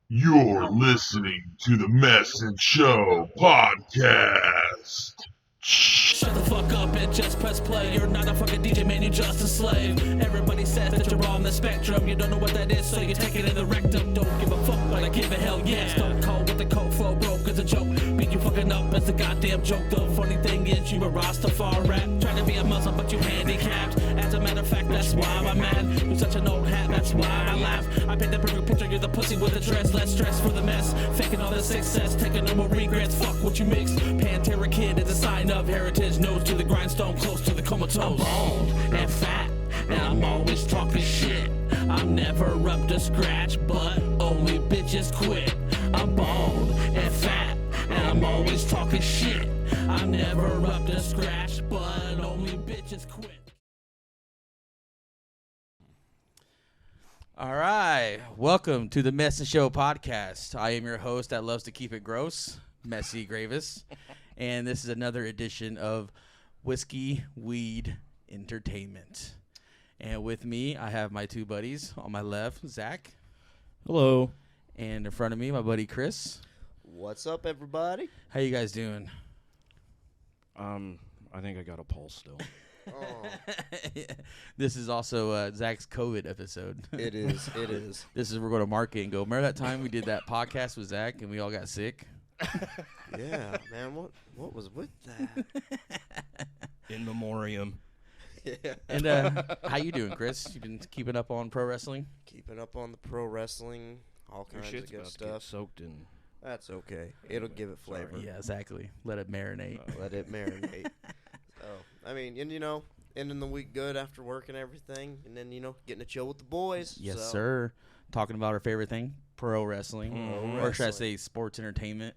You're listening to the Mess and Show podcast. Shut the fuck up and just press play. You're not a fucking DJ, man, you're just a slave. Everybody says that you're on the spectrum. You don't know what that is, so you take it in the rectum. Don't give a fuck, but I give a hell yes. Stone cold with the cold flow, broke as a joke. Beat you fucking up as the goddamn joke. The funny thing is you a Rastafari. Trying to be a Muslim, but you handicapped. As a matter of fact, that's why I'm mad. You're such an old hat, that's why I laugh. I paint the perfect picture, you're the pussy with the dress. Less stress for the mess, faking all the success. Taking no more regrets, fuck what you mix. Pantera Kid is a sign of heritage. Nose to the grindstone, close to the comatose. I'm bald and fat, and I'm always talking shit. I'm never up to scratch, but only bitches quit. I'm bald and fat, and I'm always talking shit. I'm never up to scratch, but only bitches quit. All right, welcome to the Mess and Show podcast. I am your host that loves to keep it gross, Messy Gravis, and this is another edition of Whiskey, Weed, Entertainment. And with me, I have my two buddies. On my left, Zach. Hello. And in front of me, my buddy Chris. What's up, everybody? How you guys doing? I think I got a pulse still. This is also Zach's COVID episode. It is. It is. This is we're going to market and go. Remember that time we did that podcast with Zach and we all got sick? Yeah, man. What was with that? In memoriam. Yeah. And how you doing, Chris? You been keeping up on pro wrestling? Keeping up on the pro wrestling, all Your kinds shit's of good about to get stuff. soaked in. That's okay. It'll give it flavor. Yeah, exactly. Let it marinate. Let it marinate. So, I mean, and ending the week good after work and everything, and then getting to chill with the boys. Yes, so. sir. Talking about our favorite thing, pro wrestling, or should I say sports entertainment?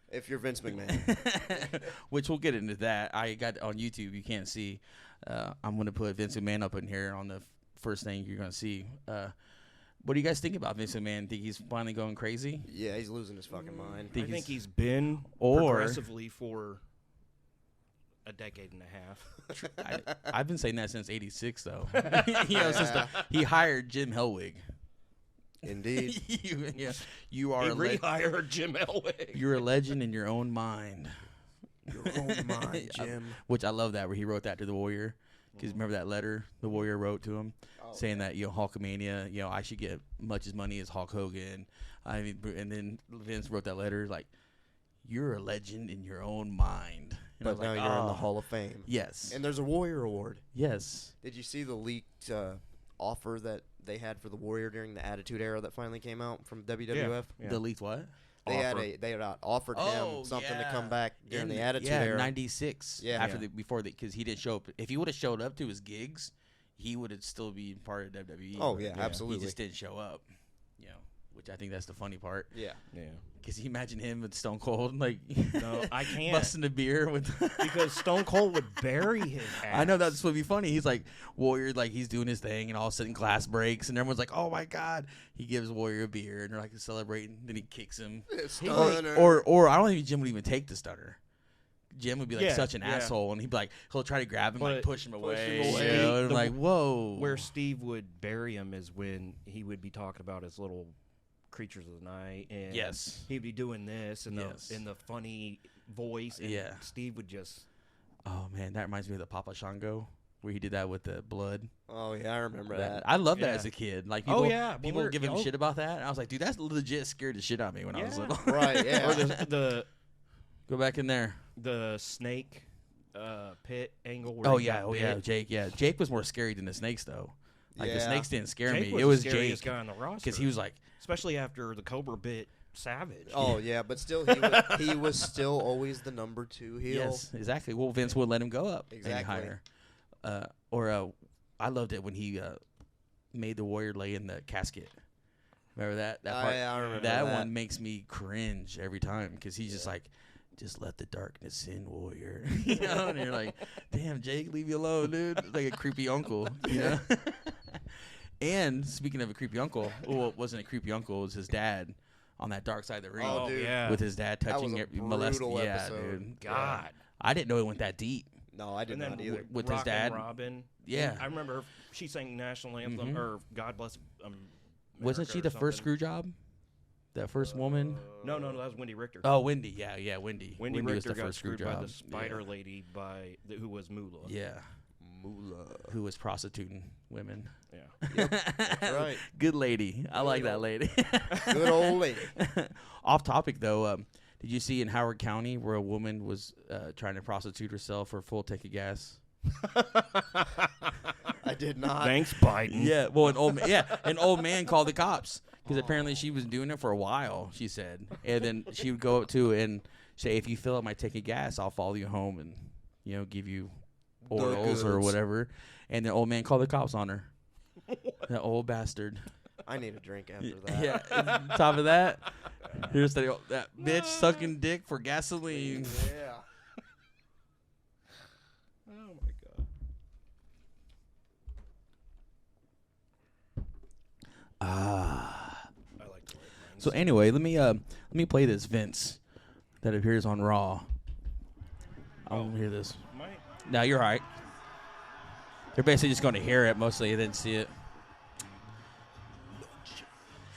If you're Vince McMahon. Which we'll get into that. I got on YouTube. You can't see. I'm going to put Vince McMahon up in here on the first thing you're going to see. What do you guys think about Vince McMahon? Think he's finally going crazy? Yeah, he's losing his fucking mind. I think he's been Or- progressively for a decade and a half. I've been saying that since '86, though. Since he hired Jim Hellwig. Indeed. You are He a rehired Jim Elway. you're a legend in your own mind. Your own mind, Jim. Which I love that where he wrote that to the Warrior. Because remember that letter the Warrior wrote to him, saying that Hulkamania, I should get much as money as Hulk Hogan. I mean, and then Vince wrote that letter like, "You're a legend in your own mind." And I But was now like, you're in the "Oh." Hall of Fame. Yes. And there's a Warrior Award. Yes. Did you see the leaked offer that they had for the Warrior during the Attitude Era that finally came out from WWF? Yeah. Delete what? They had offered him something to come back during the Attitude Era. '96. Yeah. Because he didn't show up. If he would have showed up to his gigs, he would have still be part of WWE. Oh yeah, absolutely. He just didn't show up. Which I think that's the funny part. Yeah. Yeah. Because you imagine him with Stone Cold, like No, I can't. busting a beer with. Because Stone Cold would bury his ass. I know that's what would be funny. He's like Warrior, like he's doing his thing, and all of a sudden glass breaks, and everyone's like, "Oh my god!" He gives Warrior a beer, and they're like celebrating. Then he kicks him. Stunner. Or I don't think Jim would even take the stunner. Jim would be like Yeah, such an yeah. asshole, and he'd be like, he'll try to grab him, like But- push him away. him away. And I'm like, whoa. Where Steve would bury him is when he would be talking about his little creatures of the night, and Yes. he'd be doing this and Yes. the funny voice, and Yeah. Steve would just Oh man, that reminds me of the Papa Shango, where he did that with the blood. Oh yeah, I remember that. I loved that Yeah. as a kid. Like Oh, people, yeah. Well, people we're- giving oh. shit about that. And I was like, dude, that's legit scared the shit out of me when I was Yeah. little. Right, yeah. or the Go back in there. the snake pit angle. Where Oh he yeah, got oh yeah, bit. Jake. Yeah, Jake was more scary than the snakes though. Like the Yeah. snakes didn't scare Jake me. It was the scariest Jake guy on the roster because he was like, especially after the Cobra bit Savage. Oh yeah, but still, he was still always the number 2 heel. yes, exactly. Well, Vince would let him go up any Exactly. higher. I loved it when he made the Warrior lay in the casket. Remember that? That part. I remember that that. one makes me cringe every time because he's just like, just let the darkness in, Warrior. And you're like, damn, Jake, leave me alone, dude. Like a creepy uncle, And speaking of a creepy uncle, well, it wasn't a creepy uncle. It was his dad on that dark side of the ring. Oh, dude. yeah. With his dad That touching was a it, molesting. brutal Yeah, episode. dude. God. I didn't know it went that deep. No, I did And then not either. with his Rockin' dad. Robin. Yeah. I remember she sang national anthem Mhm. or God Bless Wasn't America she or the first something. screw job That first woman. No, that was Wendy Richter. Oh, Wendy. Yeah, Wendy. Wendy was Richter the got first screw screwed by job. the spider lady who was Moolah. Yeah. Who was prostituting women. Yeah. Yep, that's right. Good lady. I like that lady. Good old lady. Off topic, though, did you see in Howard County where a woman was trying to prostitute herself for a full tank of gas? I did not. Thanks, Biden. Yeah, well, an old man called the cops because apparently she was doing it for a while, she said. And then she would go up to and say, if you fill up my tank of gas, I'll follow you home and, give you oils or whatever. And the old man called the cops on her. That old bastard. I need a drink after that. Yeah. On top of that, here's that bitch sucking dick for gasoline. Yeah. Oh my god. I like to write mine. So anyway, let me play this Vince that appears on Raw. I want to hear this. No, you're right. They're basically just going to hear it mostly and then see it.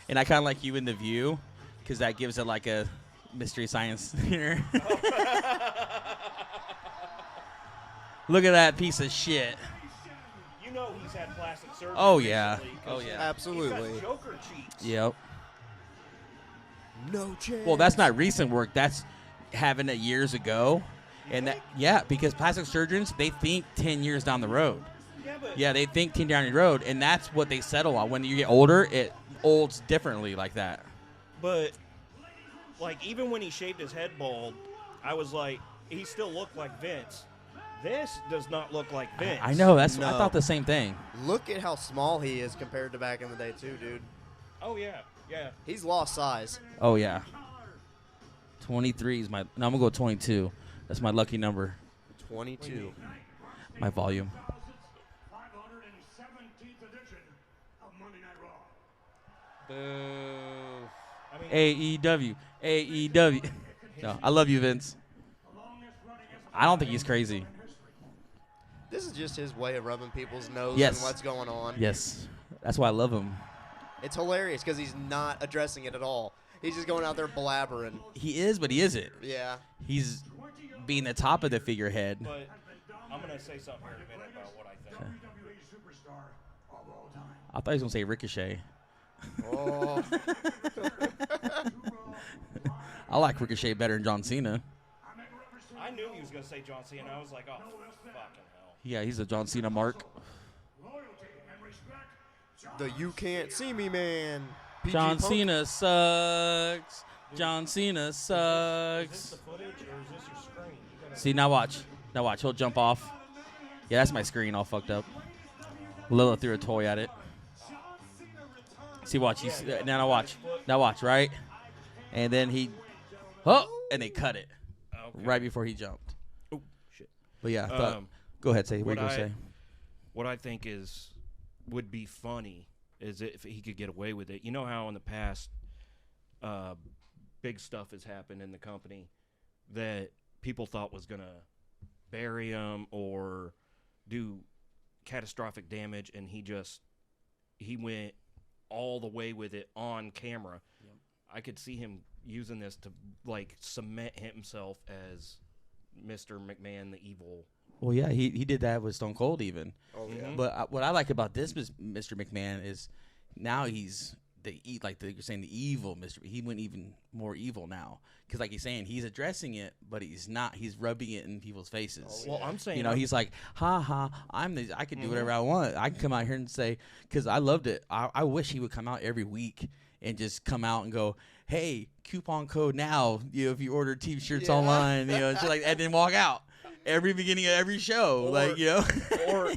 And I kind of like you in the View because that gives it like a Mystery Science Theater. Look at that piece of shit. You know he's had plastic surgery. Oh, yeah. recently, 'cause Oh, yeah. Absolutely. He's got Joker cheeks. Yep. No chance. Well, that's not recent work. That's having it years ago. And that, yeah, because plastic surgeons, they think 10 years down the road. Yeah, but Yeah, they think 10 down the road, and that's what they settle on. When you get older, it olds differently like that. But like even when he shaved his head bald, I was like, he still looked like Vince. This does not look like Vince. I know. I No. thought the same thing. Look at how small he is compared to back in the day, too, dude. Oh yeah. He's lost size. Oh, yeah. 23 is my... No, I'm going to go 22. That's my lucky number. 22. My volume. 517th edition of Monday Night Raw. Boo. I mean, AEW. No, I love you, Vince. I don't think he's crazy. This is just his way of rubbing people's nose Yes. and what's going on. Yes. That's why I love him. It's hilarious because he's not addressing it at all. He's just going out there blabbering. He is, but he isn't. Yeah. He's being the top of the figurehead. but I'm gonna say something here in a minute about what I think. WWE superstar of all time. I thought he was going to say Ricochet. Oh. I like Ricochet better than John Cena. I knew he was gonna say John Cena. I was like, oh fucking hell. Yeah, he's a John Cena mark. Loyalty and respect. The You Can't See Me Man. PG John Punk. Cena sucks. John Cena Is this sucks. the footage or is this your screen? You gotta- See, now watch. Now watch. He'll jump off. Yeah, that's my screen all fucked up. Lila threw a toy at it. See, watch. He's, now watch. Now watch, right? And then he... Oh! And they cut it Okay. right before he jumped. Oh shit. But yeah, I thought, Um, go ahead, say what you what going to say. What I think would be funny is if he could get away with it. You know how in the past, big stuff has happened in the company that people thought was gonna bury him or do catastrophic damage, and he went all the way with it on camera. Yep. I could see him using this to like cement himself as Mr. McMahon, the evil. Well, yeah, he did that with Stone Cold even. Oh, yeah. Mhm. But what I like about this Mr. McMahon is now he's you're saying the evil Mr. He went even more evil now because like he's saying he's addressing it, but he's not. He's rubbing it in people's faces. Well, I'm saying, You know, he's like, ha ha, I can do whatever I want. I can come out here and say, because I loved it. I wish he would come out every week and just come out and go, hey, coupon code now. If you order T-shirts Yeah. online, just like, and then walk out every beginning of every show, Or- like or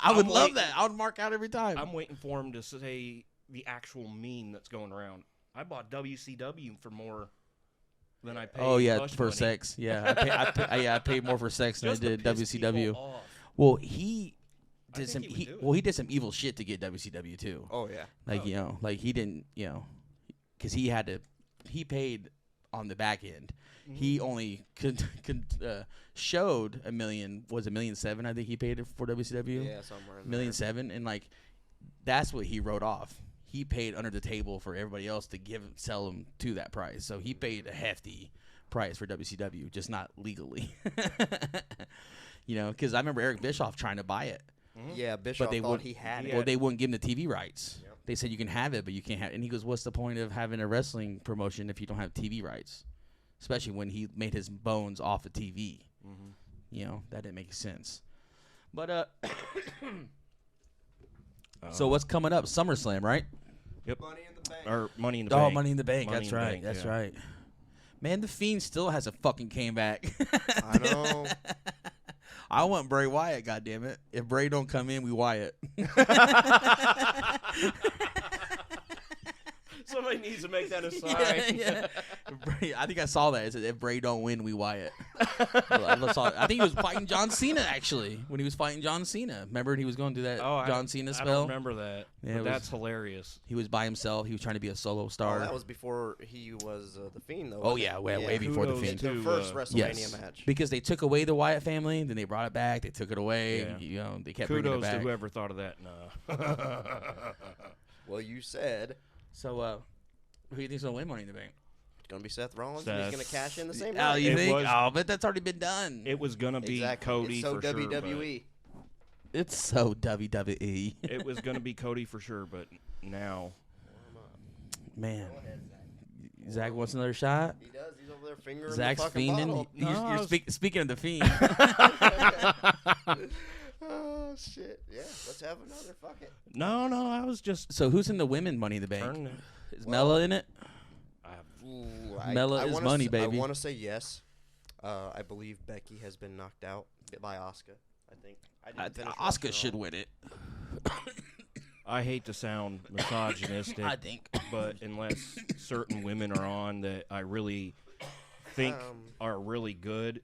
I would I'm love waiting- that. I would mark out every time. I'm waiting for him to say the actual meme that's going around. I bought WCW for more than I paid. Oh yeah, Hush for money. sex. Yeah, I paid more for sex than I Just to did piss people WCW. off. Well, he I did some. think he would do He did some evil shit to get WCW too. Oh, yeah. Like Oh. like he didn't, because he paid on the back end. Mm-hmm. He only showed $1.7 million. Was $1.7 million? I think he paid it for WCW. Yeah, somewhere in $1.7 million, and like that's what he wrote off. he paid under the table for everybody else to sell him to that price. So he paid a hefty price for WCW, just not legally. You know, because I remember Eric Bischoff trying to buy it. Yeah, Bischoff thought he had it. Well, they wouldn't give him the TV rights. Yep. They said you can have it, but you can't have it. And he goes, what's the point of having a wrestling promotion if you don't have TV rights? Especially when he made his bones off of TV. Mm-hmm. You know, that didn't make sense. But, so what's coming up? SummerSlam, right? Yep. Money in the Bank. Or Money in the Oh, Bank. Money in the Bank. Money That's in the right. Bank, That's yeah. right. Man, The Fiend still hasn't fucking came back. I know. I want Bray Wyatt, goddammit. If Bray don't come in, we Wyatt. Somebody needs to make that a sign. Yeah. Bray, I think I saw that. It said, if Bray don't win, we Wyatt. I think he was fighting John Cena, actually, when he was fighting John Cena. Remember he was going through that John Cena I spell? don't remember that. Yeah, But that's hilarious. He was by himself. He was trying to be a solo Oh, star. that was before he was the Fiend, though. Oh, wasn't yeah, it? way before the Kudos Fiend. to, The first WrestleMania Yes, match. because they took away the Wyatt family, then they brought it back. They took it away. Yeah. And, you know, they kept bringing it Kudos to back. whoever thought of that. Nah. Well, you said So, who do you think's gonna win Money in the Bank? it's going to be Seth Rollins, and he's going to cash in the same Oh, night. you It think? was- Oh, but that's already been done. It was gonna be Exactly. Cody It's so for sure. WWE. It's so WWE. But it was gonna be Cody for sure, but now Man, Zach wants another shot. He does. He's over there fingering Zach's the fucking fiending. bottle. You're speaking of the Fiend. Oh, shit. Yeah, let's have another. Fuck it. no, I was just So who's in the women Money in the Bank? turning it. Is Mella in it? Ooh, Mella is wanna money, s- baby. I want to say yes. I believe Becky has been knocked out by Asuka. I think. I didn't finish watching Oscar it should all. win it. I hate to sound misogynistic, I think. but unless certain women are on that I really think are really good,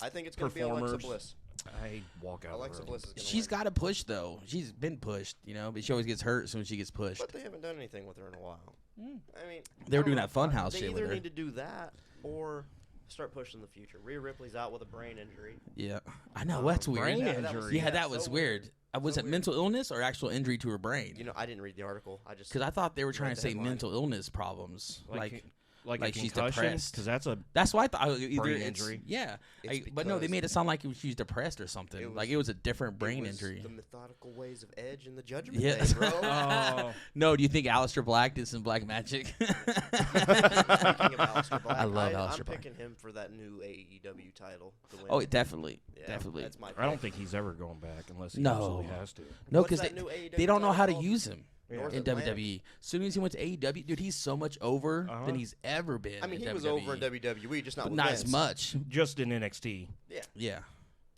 I think it's going to be Alexa performers. Bliss. I walk out. Alexa early. Bliss is going to She's got to push though. She's been pushed, you know, but she always gets hurt as soon as she gets pushed. But they haven't done anything with her in a while. I mean, They were I doing don't that know. Funhouse They shit with either her. need to do that or start pushing the future. Rhea Ripley's out with a brain injury. Yeah, I know that's weird. brain That was- injury. Yeah, that was so weird. Was So it weird. mental illness or actual injury to her brain? You know, I didn't read the article. I just Because I thought they were trying read to the say headline. mental illness problems. Like like a she's concussion, depressed. because that's a That's why I thought either Brain it's- injury. Yeah, It's but no, they because made it sound like she was depressed or something. Like it was a different brain it was injury. The methodical ways of Edge and the Judgment Yeah. Day, bro. oh, No, do you think Aleister Black did some black magic? Speaking of Aleister Black, I love I'm Aleister Black. picking him for that new AEW title. To win. Oh, definitely, Yeah, definitely. That's my I don't pick. think he's ever going back unless he No. absolutely has to. No, What's because that new AEW they don't know how to title called? use him North in Atlantic? WWE. As soon as he went to AEW, dude, he's so much over Uh-huh. than he's ever been. I mean, in he was WWE. over in WWE, just not but with not Vince. as much. Just in NXT. Yeah,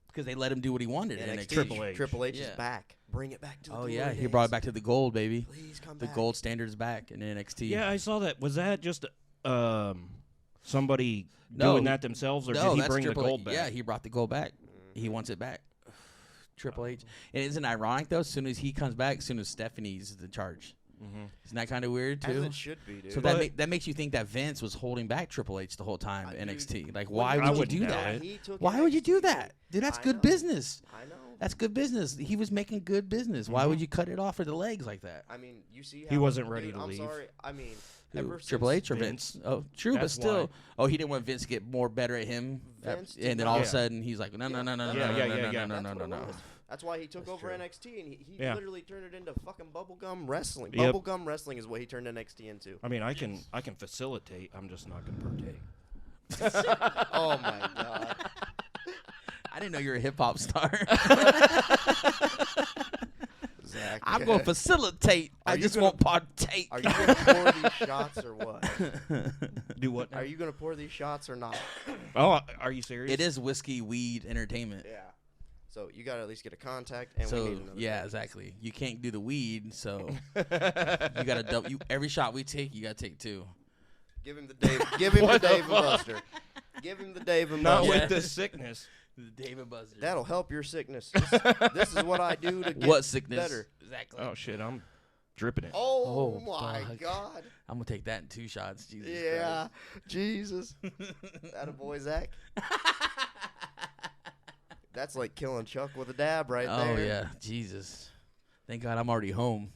because they let him do what he wanted in NXT. NXT. Triple H. Triple H Yeah. is back. Bring it back to the Oh glory yeah, he days. brought it back to the gold, baby. Please come The back. gold standard's back in NXT. Yeah, I saw that. Was that just somebody No. doing that themselves, or no, did he that's bring the Triple gold H. back? Yeah, he brought the gold back. He wants it back. Triple H. And isn't it ironic though? As soon as he comes back, as soon as Stephanie's in charge. Isn't that kind of weird As too? it should be, dude. So that makes you think that Vince was holding back Triple H the whole time in Dude, NXT. Like, when why he would you wouldn't do doubt that? it. He took Why would you do NXT. that, dude? That's I good know. business. I know. That's good business. He was making good business. Why would you cut it off for the legs like that? I mean, you see how He wasn't dude, ready to I'm leave. sorry. I mean, Who, ever Triple since H or Vince? Vince. Oh, true, but That's still. why. Oh, he didn't want Vince to get more better at him. Vince did And then all of a not- sudden he's like, no, no, no, no, no, Yeah, no, yeah, no, yeah, no, yeah. no, no, That's no, what no, it no. was. That's why he took That's over true. NXT, and he Yeah. literally turned it into fucking bubblegum wrestling. Yep. Bubblegum wrestling is what he turned NXT into. I mean, I can facilitate. I'm just not going to partake. Oh my god. I didn't know you were a hip hop star. Zach. I'm going to facilitate. I you just gonna- won't partake. Are you gonna pour these shots or what? Do what? Are you gonna pour these shots or not? Oh, are you serious? It is whiskey, weed, entertainment. Yeah. So you gotta at least get a contact, and we So need another. yeah, drink. exactly. You can't do the weed, so you gotta double. Every shot we take, you gotta take two. Give him the Dave. Give him the What the Dave and fuck? Buster. Give him the Dave and Not Buster. Yeah. with this sickness. The David Buster. That'll help your sickness. This is what I do to get What sickness? better. Exactly. Oh shit, I'm dripping it. Oh, Oh, my fuck. God. I'm gonna take that in 2 shots. Jesus Yeah. Jesus. That a boy, Zach. That's like killing Chuck with a dab right Christ. Oh there. yeah, Jesus. Thank God I'm already home.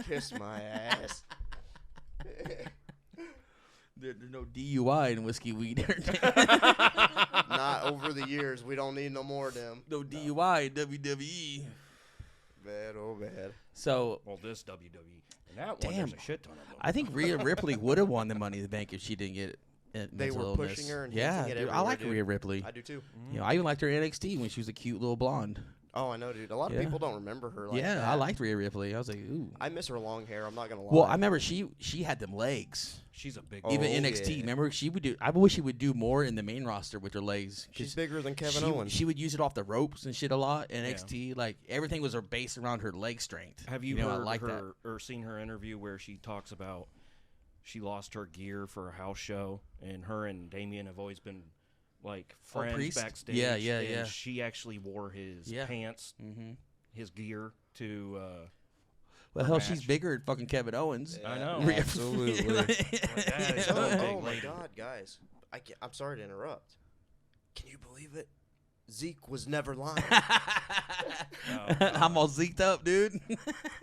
Kiss my ass. There's no DUI in Whiskey Weed. Not over the years. We don't need no more of them. No DUI in WWE. Bad, oh bad. So Well, this WWE. And that one, Damn. there's a shit ton of them. I think Rhea Ripley would have won the Money in the Bank if she didn't get They mental were illness. pushing her and yeah, hinting it dude, I everywhere, like dude. Rhea Ripley. I do too. You know, I even liked her in NXT when she was a cute little blonde. Oh, I know, dude. A lot of Yeah. people don't remember her like yeah, that. I liked Rhea Ripley. I was like, ooh. I miss her long hair. I'm not gonna lie. Well, I remember she had them legs. She's a big. Oh, Even NXT. yeah. Remember, she would do. I wish she would do more in the main roster with her legs. 'Cause She's bigger than Kevin she, Owens. She would use it off the ropes and shit a lot. In Yeah. NXT, like everything was based around her leg strength. Have you, know, I heard like that. her or seen her interview where she talks about she lost her gear for a house show, and her and Damien have always been like friends Priest? backstage. Yeah, yeah, and yeah. She actually wore his Yeah. pants, Mm-hmm. his gear to. Well, her hell, match. she's bigger than fucking Kevin Owens. I know. Rhea- Absolutely. that is Oh, a big oh my lady. God, guys! I'm sorry to interrupt. Can you believe it? Zeke was never lying. I'm all zeked up, dude.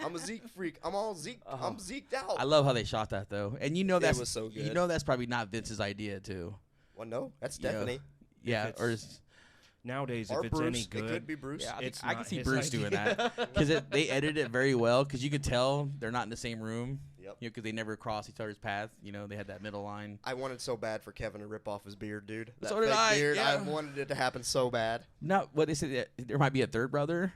I'm a Zeke freak. I'm all Zeke. Uh-huh. I'm Zeked out. I love how they shot that though, and you know that's was so you good. know that's probably not Vince's idea too. Well, no, that's Yeah. Stephanie. Yeah, it's- or is, Nowadays, Or if it's Bruce. any good, It could be Bruce. yeah, It's I can not see his Bruce doing idea. that because they edited it very well because you could tell they're not in the same room. Yep. You know, because they never cross each other's path. You know, they had that middle line. I wanted so bad for Kevin to rip off his beard, dude. That So did fake I, beard, I yeah. wanted it to happen so bad. Not what they said. There might be a third brother.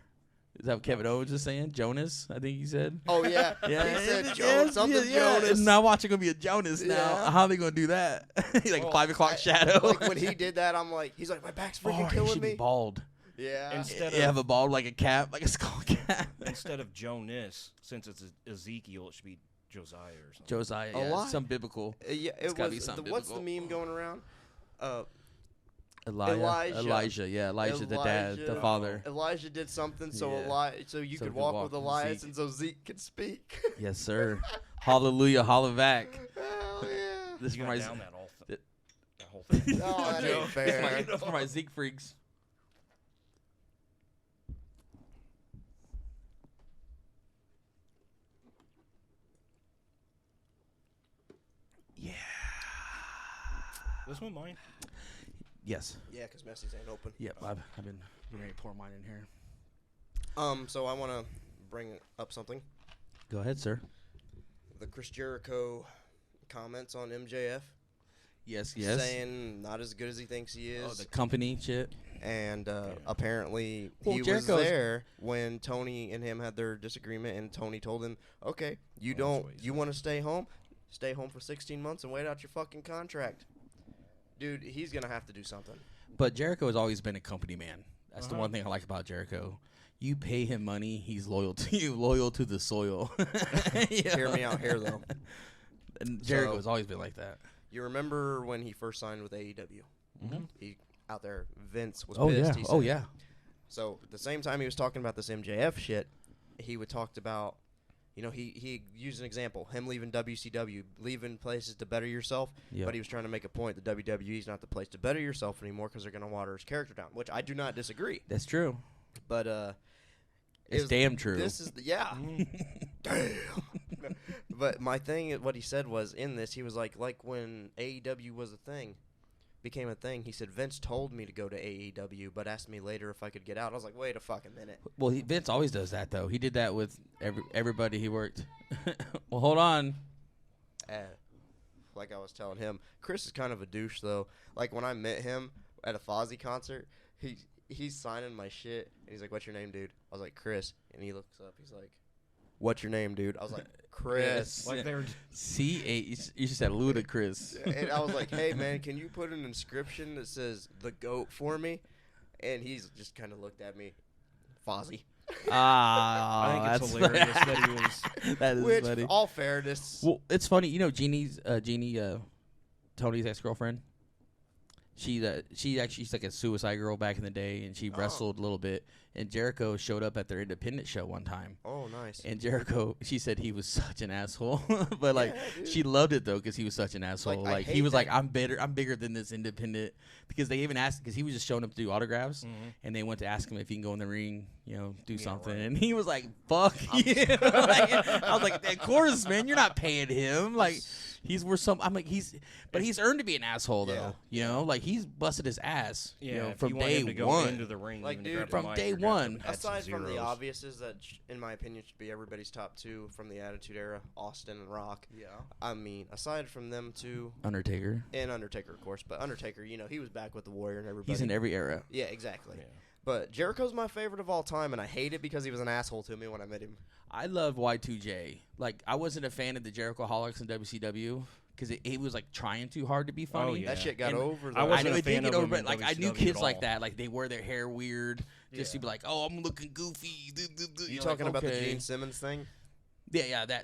Is that what Kevin Owens is saying? Jonas, I think he said. Oh yeah, Yeah, he said yes, something yeah. Jonas. Now watching gonna be a Jonas now. Yeah. How are they gonna do that? He's like Well, 5 o'clock I- shadow. Like when he did that, I'm like, he's like, my back's Oh, freaking he killing should be me. bald. Yeah. Instead You of have a bald like a cap, like a skull cap. instead of Jonas, since it's Ezekiel, it should be Josiah or something. Josiah, A yeah, lot. some biblical. Yeah, It's it gotta be was. something What's the biblical. meme going around? Elijah, yeah, Elijah, the dad, the Elijah. father. Elijah did something so Yeah. so you So could he walk could with walk with Elias, Zeke. and so Zeke could speak. Yes, sir. Hallelujah, holla back. Hell yeah. This is You for got my down that whole thing. Oh, that ain't fair. That's for my Zeke freaks. Yeah. This one mine. Yes. Yeah, because Messi's ain't open. Yep. I've been getting ready to pour mine in here. So I want to bring up something. Go ahead, sir. The Chris Jericho comments on MJF. Yes. Saying not as good as he thinks he is. Oh, the company shit. And apparently Well, he was Jericho's- there when Tony and him had their disagreement, and Tony told him, "Okay, you want to stay home? Stay home for 16 months and wait out your fucking contract." Dude, he's gonna have to do something. But Jericho has always been a company man. That's the one thing I like about Jericho. You pay him money, he's loyal to you, loyal to the soil. Yeah. Hear me out here, though. And Jericho So- has always been like that. You remember when he first signed with AEW? Mm-hmm. He out there, Vince was Oh pissed. yeah. He Oh said. yeah. So at the same time he was talking about this MJF shit, he would talk about, he used an example, him leaving WCW, leaving places to better yourself, Yep. but he was trying to make a point that WWE is not the place to better yourself anymore because they're going to water his character down, which I do not disagree. That's true. But It's damn true. This is yeah. Damn. But my thing, what he said was in this, he was like when AEW was a thing, became a thing. He said Vince told me to go to AEW, but asked me later if I could get out. I was like, wait a fucking minute. Well, Vince always does that though. He did that with everybody he worked. Well, hold on. Like I was telling him, Chris is kind of a douche though. Like when I met him at a Fozzy concert, he's signing my shit, and he's like, "What's your name, dude?" I was like, "Chris," and he looks up. He's like, "What's your name, dude?" I was like, "Chris." Like they're C8. You just said ludicrous. And I was like, "Hey man, can you put an inscription that says the GOAT for me?" And he's just kind of looked at me, Fozzy. Ah, I think that's it's hilarious that he was. That is Which, funny. all fairness, Well, it's funny. You know, Jeannie, Tony's ex-girlfriend. She's like a suicide girl back in the day, and she wrestled a little bit. and Jericho showed up at their independent show one time. Oh, nice. And Jericho, she said he was such an asshole, but like Yeah, dude. she loved it though because he was such an asshole. I Like he hate was like, that. I'm bigger than this independent, because they even asked, because he was just showing up to do autographs, and they went to ask him if he can go in the ring, do something, right. and he was like, "Fuck you!" Like, I was like, "Of course, man, you're not paying him. Like he's worth some." I'm like, he's earned to be an asshole though. Like he's busted his ass. Yeah, if from you want day him to go one. into the ring, Like, even to dude, grab the from mic, day you're gonna have to one. add some Aside from the zeros. obvious, is that in my opinion should be everybody's top two from the Attitude Era, Austin and Rock. Yeah. I mean, aside from them two, Undertaker. and Undertaker, of course, but Undertaker, he was back with the Warrior and everybody. He's in every era. Yeah, exactly. Yeah. But Jericho's my favorite of all time, and I hate it because he was an asshole to me when I met him. I love Y2J. Like, I wasn't a fan of the Jericho-holics in WCW because he was like trying too hard to be funny. Oh, yeah. That shit got And over. I Though. I wasn't know a it did fan get of over, him but in like I knew WCW kids at like all. that. Like they wear their hair weird, just to Yeah. be like, "Oh, I'm looking goofy." You You're talking like, about the okay. Gene Simmons thing? The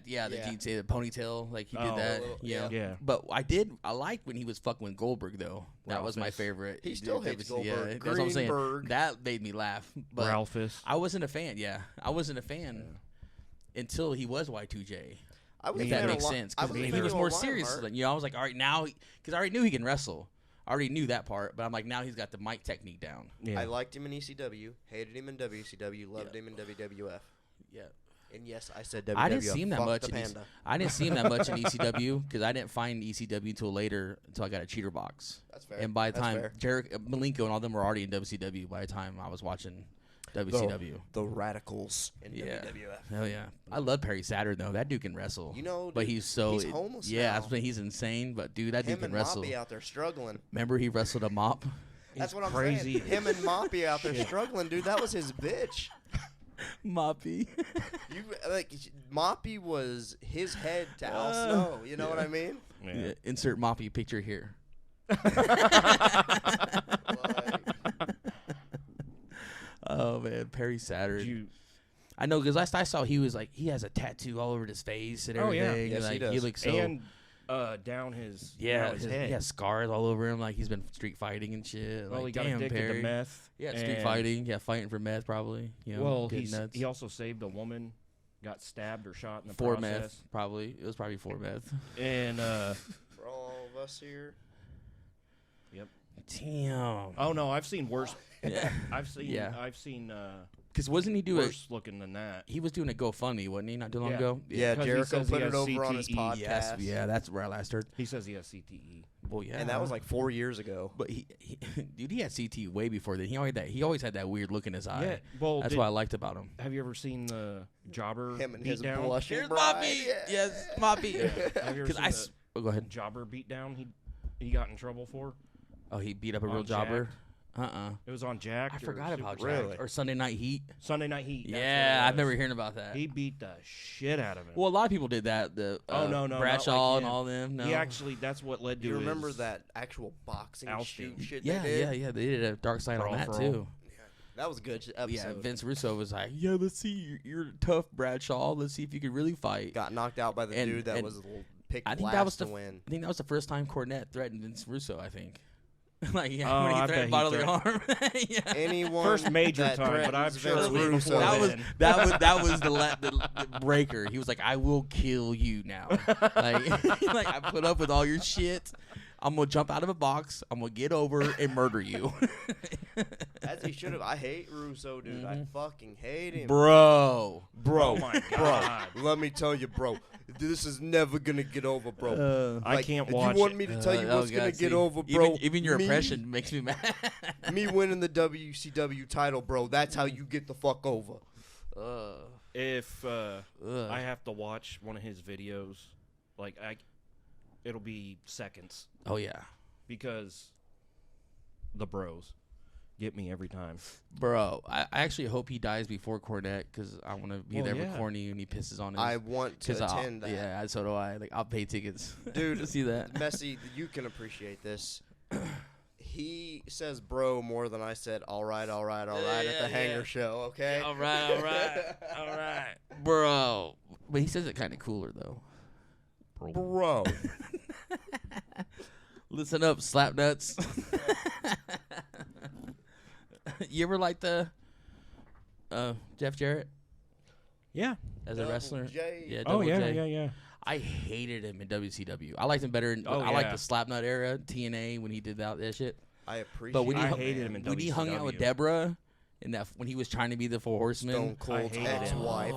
Yeah. Gene say the ponytail, like he did Oh, that. a little- Yeah. Yeah. But I liked when he was fucking with Goldberg though. That was my Ralphus. favorite. He still hates Goldberg. Yeah, that's what I'm saying. Greenberg. That made me laugh. But Ralphus. I wasn't a fan. Yeah, I wasn't a fan until he was Y2J. I was If a that fan makes of sense, I because was a he fan was of more Lionheart. serious. Than, I was like, all right, now, because I already knew he can wrestle. I already knew that part, but I'm like, now he's got the mic technique down. Yeah. I liked him in ECW, hated him in WCW, loved him in WWF. Yeah, And yes, I said WWF. I didn't see him that Fuck much. the In Panda. I didn't see him that much in ECW because I didn't find ECW until later, until I got a cheater box. That's fair. And by the That's time fair. Malenko and all them were already in WCW by the time I was watching WCW. The Radicals in Yeah. WWF. Hell yeah, I love Perry Saturn though. That dude can wrestle. Dude, but he's so he's homeless yeah. now. That's when he's insane. But dude, that dude Him can and wrestle. Moppy out there struggling. Remember he wrestled a mop. That's what I'm crazy. saying. Him and Moppy out there struggling, dude. That was his bitch. Moppy. Moppy was his head to Al Snow. You know what I mean? Yeah, insert Moppy picture here. Like, Oh man, Perry Saturn. You, I know because last I saw he was like he has a tattoo all over his face and Oh, yeah. everything. Yes, and, he like, does. looks so and down his yeah, his head. he has scars all over him. Like he's been street fighting and shit. Well, like, he got damn, addicted Perry. to meth. Yeah, street and- fighting. Yeah, fighting for meth probably. Well, getting nuts. he also saved a woman, got stabbed or shot in the for process. meth probably. It was probably for meth. And for all of us here. Damn. oh no, I've seen worse. Yeah. I've seen Yeah. I've seen Because wasn't he doing? worse looking than that. He was doing a GoFundMe, wasn't he? Not too long Yeah. ago. Yeah, 'Cause he Jericho says he put it has over on his CTE. podcast. Yes. Yeah, that's where I last heard. He says he has CTE. Well, yeah. And that was like 4 years ago. But dude, he had CT way before then. He always had that weird look in his eye. Yeah, well, That's what I liked about him. Have you ever seen the Jobber Him and his beatdown? blushing Here's bride. Moppy. Yeah. Yes, Moppy. Have you ever Because seen go ahead. the Jobber beatdown? He got in trouble for. Oh, he beat up a On real jobber. Jacked. It was on Jack. I forgot about Jack. Really? Or Sunday Night Heat. Sunday Night Heat. that's Yeah, what it I've never was. heard about that. He beat the shit out of him. Well, a lot of people did that. The Oh, no, not Bradshaw like and him. all them. No. He actually, that's what led to. Do you remember his- that actual boxing ousting. shoot shit Yeah, they did? yeah. They did a dark side on Brawl that for all. too. That was a good episode. Yeah, Vince Russo was like, "Yeah, let's see, you're tough, Bradshaw. Let's see if you can really fight." Got knocked out by the And- dude that and was picked I think last that was to the win. I think that was the first time Cornette threatened Vince Russo. I think. Like yeah, Oh, when he I threatened bet bodily he harm. Yeah. Anyone First major that time, but I'm threatens sure Vince it was Russo, before that was then. that was the breaker. He was like, "I will kill you now." like I put up with all your shit. I'm gonna jump out of a box. I'm gonna get over and murder you, as he should have. I hate Russo, dude. I fucking hate him. bro. Oh my god! Let me tell you, bro. This is never gonna get over, bro. I Like, can't if watch you want it. me to tell you Oh, what's gonna God, get see, over, bro? Even your me, impression makes me mad. me winning the WCW title, bro. That's how you get the fuck over. If I have to watch one of his videos, like it'll be seconds Oh yeah, because the bros get me every time. bro. I actually hope he dies before Cornette because I want to be Well, there yeah. with Corny and he pisses on his. I want to 'cause attend that. Yeah, so do I. Like I'll pay tickets, Dude, to see that. Messi, you can appreciate this. He says bro more than I said all right at the Hanger show, okay? All right, bro. But he says it kind of cooler though. Bro. Listen up, slap nuts. You ever like the Jeff Jarrett Yeah. as a wrestler? J. Yeah. Oh, Double yeah, J. yeah. I hated him in WCW. I liked him better. I like the Slapnut era, TNA when he did that shit. I appreciate. But when I he hated him in when he hung out with WCW. Deborah, and that when he was trying to be the Four Horsemen. Stone Cold's hated him. ex-wife.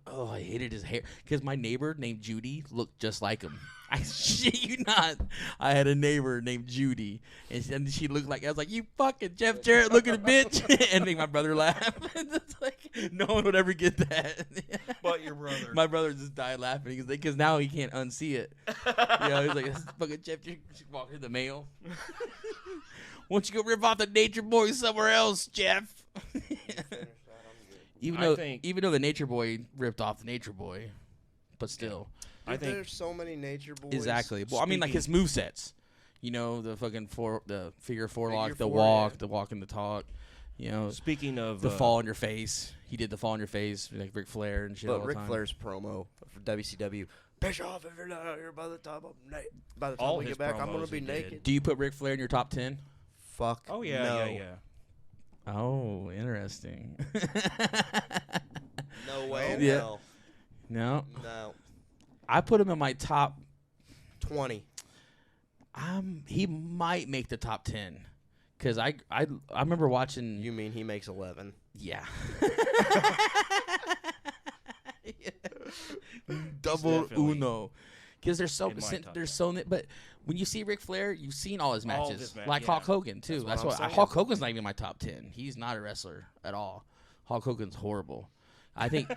I hated his hair because my neighbor named Judy looked just like him. I shit you not. I had a neighbor named Judy, and she looked like I was like, "You fucking Jeff Jarrett looking a bitch," and make my brother laugh. It's like no one would ever get that. But your brother. My brother just died laughing because now he can't unsee it. You know, he's like, "This fucking Jeff Jarrett walking in the mail." Why don't you go rip off the Nature Boy somewhere else, Jeff? Even though the Nature Boy ripped off the Nature Boy, but still. Dude, I think there's so many nature boys. Exactly. Well, I mean, like his movesets. You know, the fucking the figure four lock, the four, walk, yeah. the walk and the talk. You know, Speaking of the fall on your face. He did the fall on your face, like Ric Flair and shit all But the Ric time. Flair's promo for WCW. Piss off if you're not out here by the time All we his get back, I'm gonna promos be he naked. did. Do you put Ric Flair in your top 10? Fuck. Oh yeah, no. yeah. Oh, interesting. No way. Yeah. No. No, No. I put him in my top. 20. He might make the top 10 because I remember watching. You mean he makes 11? Yeah. Double definitely uno. Because but when you see Ric Flair, you've seen all his All of matches, his like yeah. Hulk Hogan too. That's That's what what I'm saying. Hulk Hogan's not even in my top 10. He's not a wrestler at all. Hulk Hogan's horrible. I think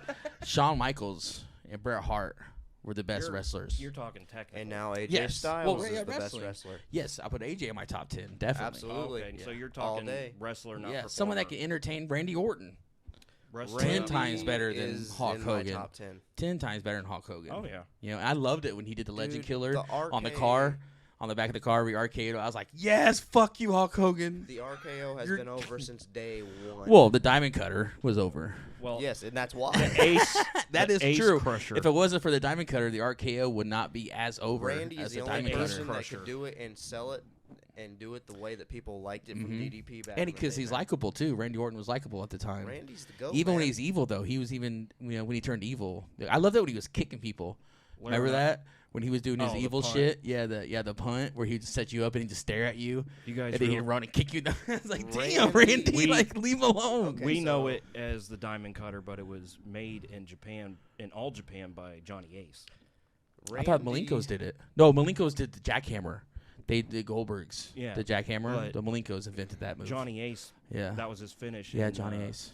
Shawn Michaels and Bret Hart were the best wrestlers. You're talking technical. And now AJ Yes. Styles Well, is yeah, the best wrestling. wresler. Yes, I put AJ in my top 10, definitely. Absolutely. Okay, so Yeah. you're All talking day. wrestler, not Yeah, performer. someone that can entertain Randy Orton. Wrestler. 10 Randy times better than is Hulk in Hogan. My top 10. 10 times better than Hulk Hogan. Oh yeah. You know, I loved it when he did the Legend Dude, Killer the on the RKO car, on the back of the car, we RKO'd. I was like, yes, fuck you, Hulk Hogan. The RKO has been over since day one. Well, the Diamond Cutter was over. Well, Yes, and that's why. Ace. That the is Ace true. Crusher. If it wasn't for the Diamond Cutter, the RKO would not be as over Randy as is the the only Diamond person Cutter. that could do it and sell it and do it the way that people liked it from Mhm. DDP back And in the because day, he's man. likable too. Randy Orton was likable at the time. Randy's the goat, Even when man. he's evil, though, he was even when he turned evil. I love that when he was kicking people. Remember that when he was doing his Oh, the evil punt. shit? Yeah, the punt where he'd set you up and he'd just stare at you, You guys and then he'd real- run and kick you down. It's like, Randy- damn, Randy, We- like leave him alone. Okay, we know so- it as the Diamond Cutter, but it was made in Japan, in all Japan, by Johnny Ace. I thought Randy- Malenko's did it. No, Malenko's did the jackhammer. They did Goldbergs. Yeah, The jackhammer. but The Malenkos invented that move. Johnny Ace. Yeah. That was his finish. Yeah, in, Johnny Ace.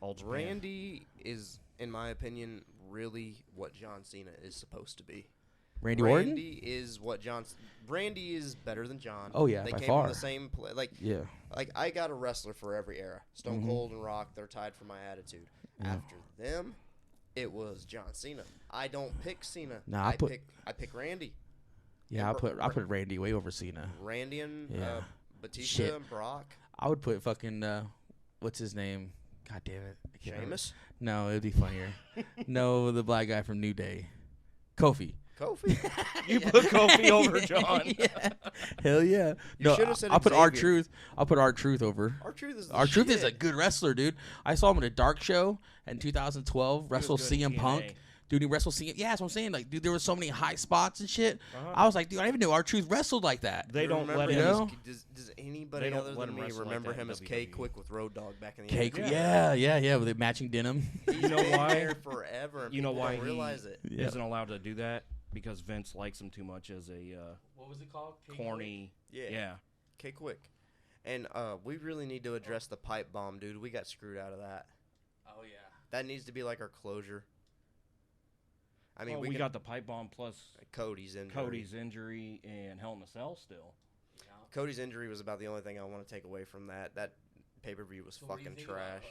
All Japan. Randy is, in my opinion, really what John Cena is supposed to be. Randy Orton? Randy is what John. Randy is better than John. Oh, yeah, they by came far. from the same play. Yeah. Like I got a wrestler for every era. Stone Mhm. Cold and Rock, they're tied for my attitude. Yeah. After them, it was John Cena. I don't pick Cena. Nah, I pick Randy. Yeah, And I put Randy way over Cena. Randy and Yeah. Batista Shit. and Brock. I would put fucking what's his name? God damn it. I can't remember. Sheamus. No, it'd be funnier. No, the black guy from New Day. Kofi. Kofi. You put Kofi over John. Yeah. Hell yeah. You No, should've said I'll put Xavier. R-Truth. I'll put R-Truth over. R-Truth is the R-Truth is a shit. good wrestler, dude. I saw him in a dark show in 2012. Wrestle good in CM Punk. TNA. Dude, he wrestled CM. Yeah, that's what I'm saying. Like, dude, there were so many high spots and shit. Uh-huh. I was like, dude, I didn't even know R-Truth wrestled like that. They You don't remember let him- him. You know? Does anybody They don't other let than him me wrestle like remember that in him as WWE. K Quick with Road Dogg back in the Cake. 80s? Yeah, with the matching denim. He's You know been why? there forever. And You know people why don't he realize it. Yeah. isn't allowed to do that? Because Vince likes him too much as a What was it called? corny. Yeah. K Quick. And we really need to address the pipe bomb, dude. We got screwed out of that. Oh yeah. That needs to be like our closure. I mean, Oh, we we can- got the pipe bomb plus Cody's injury. Cody's injury and Hell in a Cell still. Cody's injury was about the only thing I want to take away from that. That pay-per-view was fucking trash.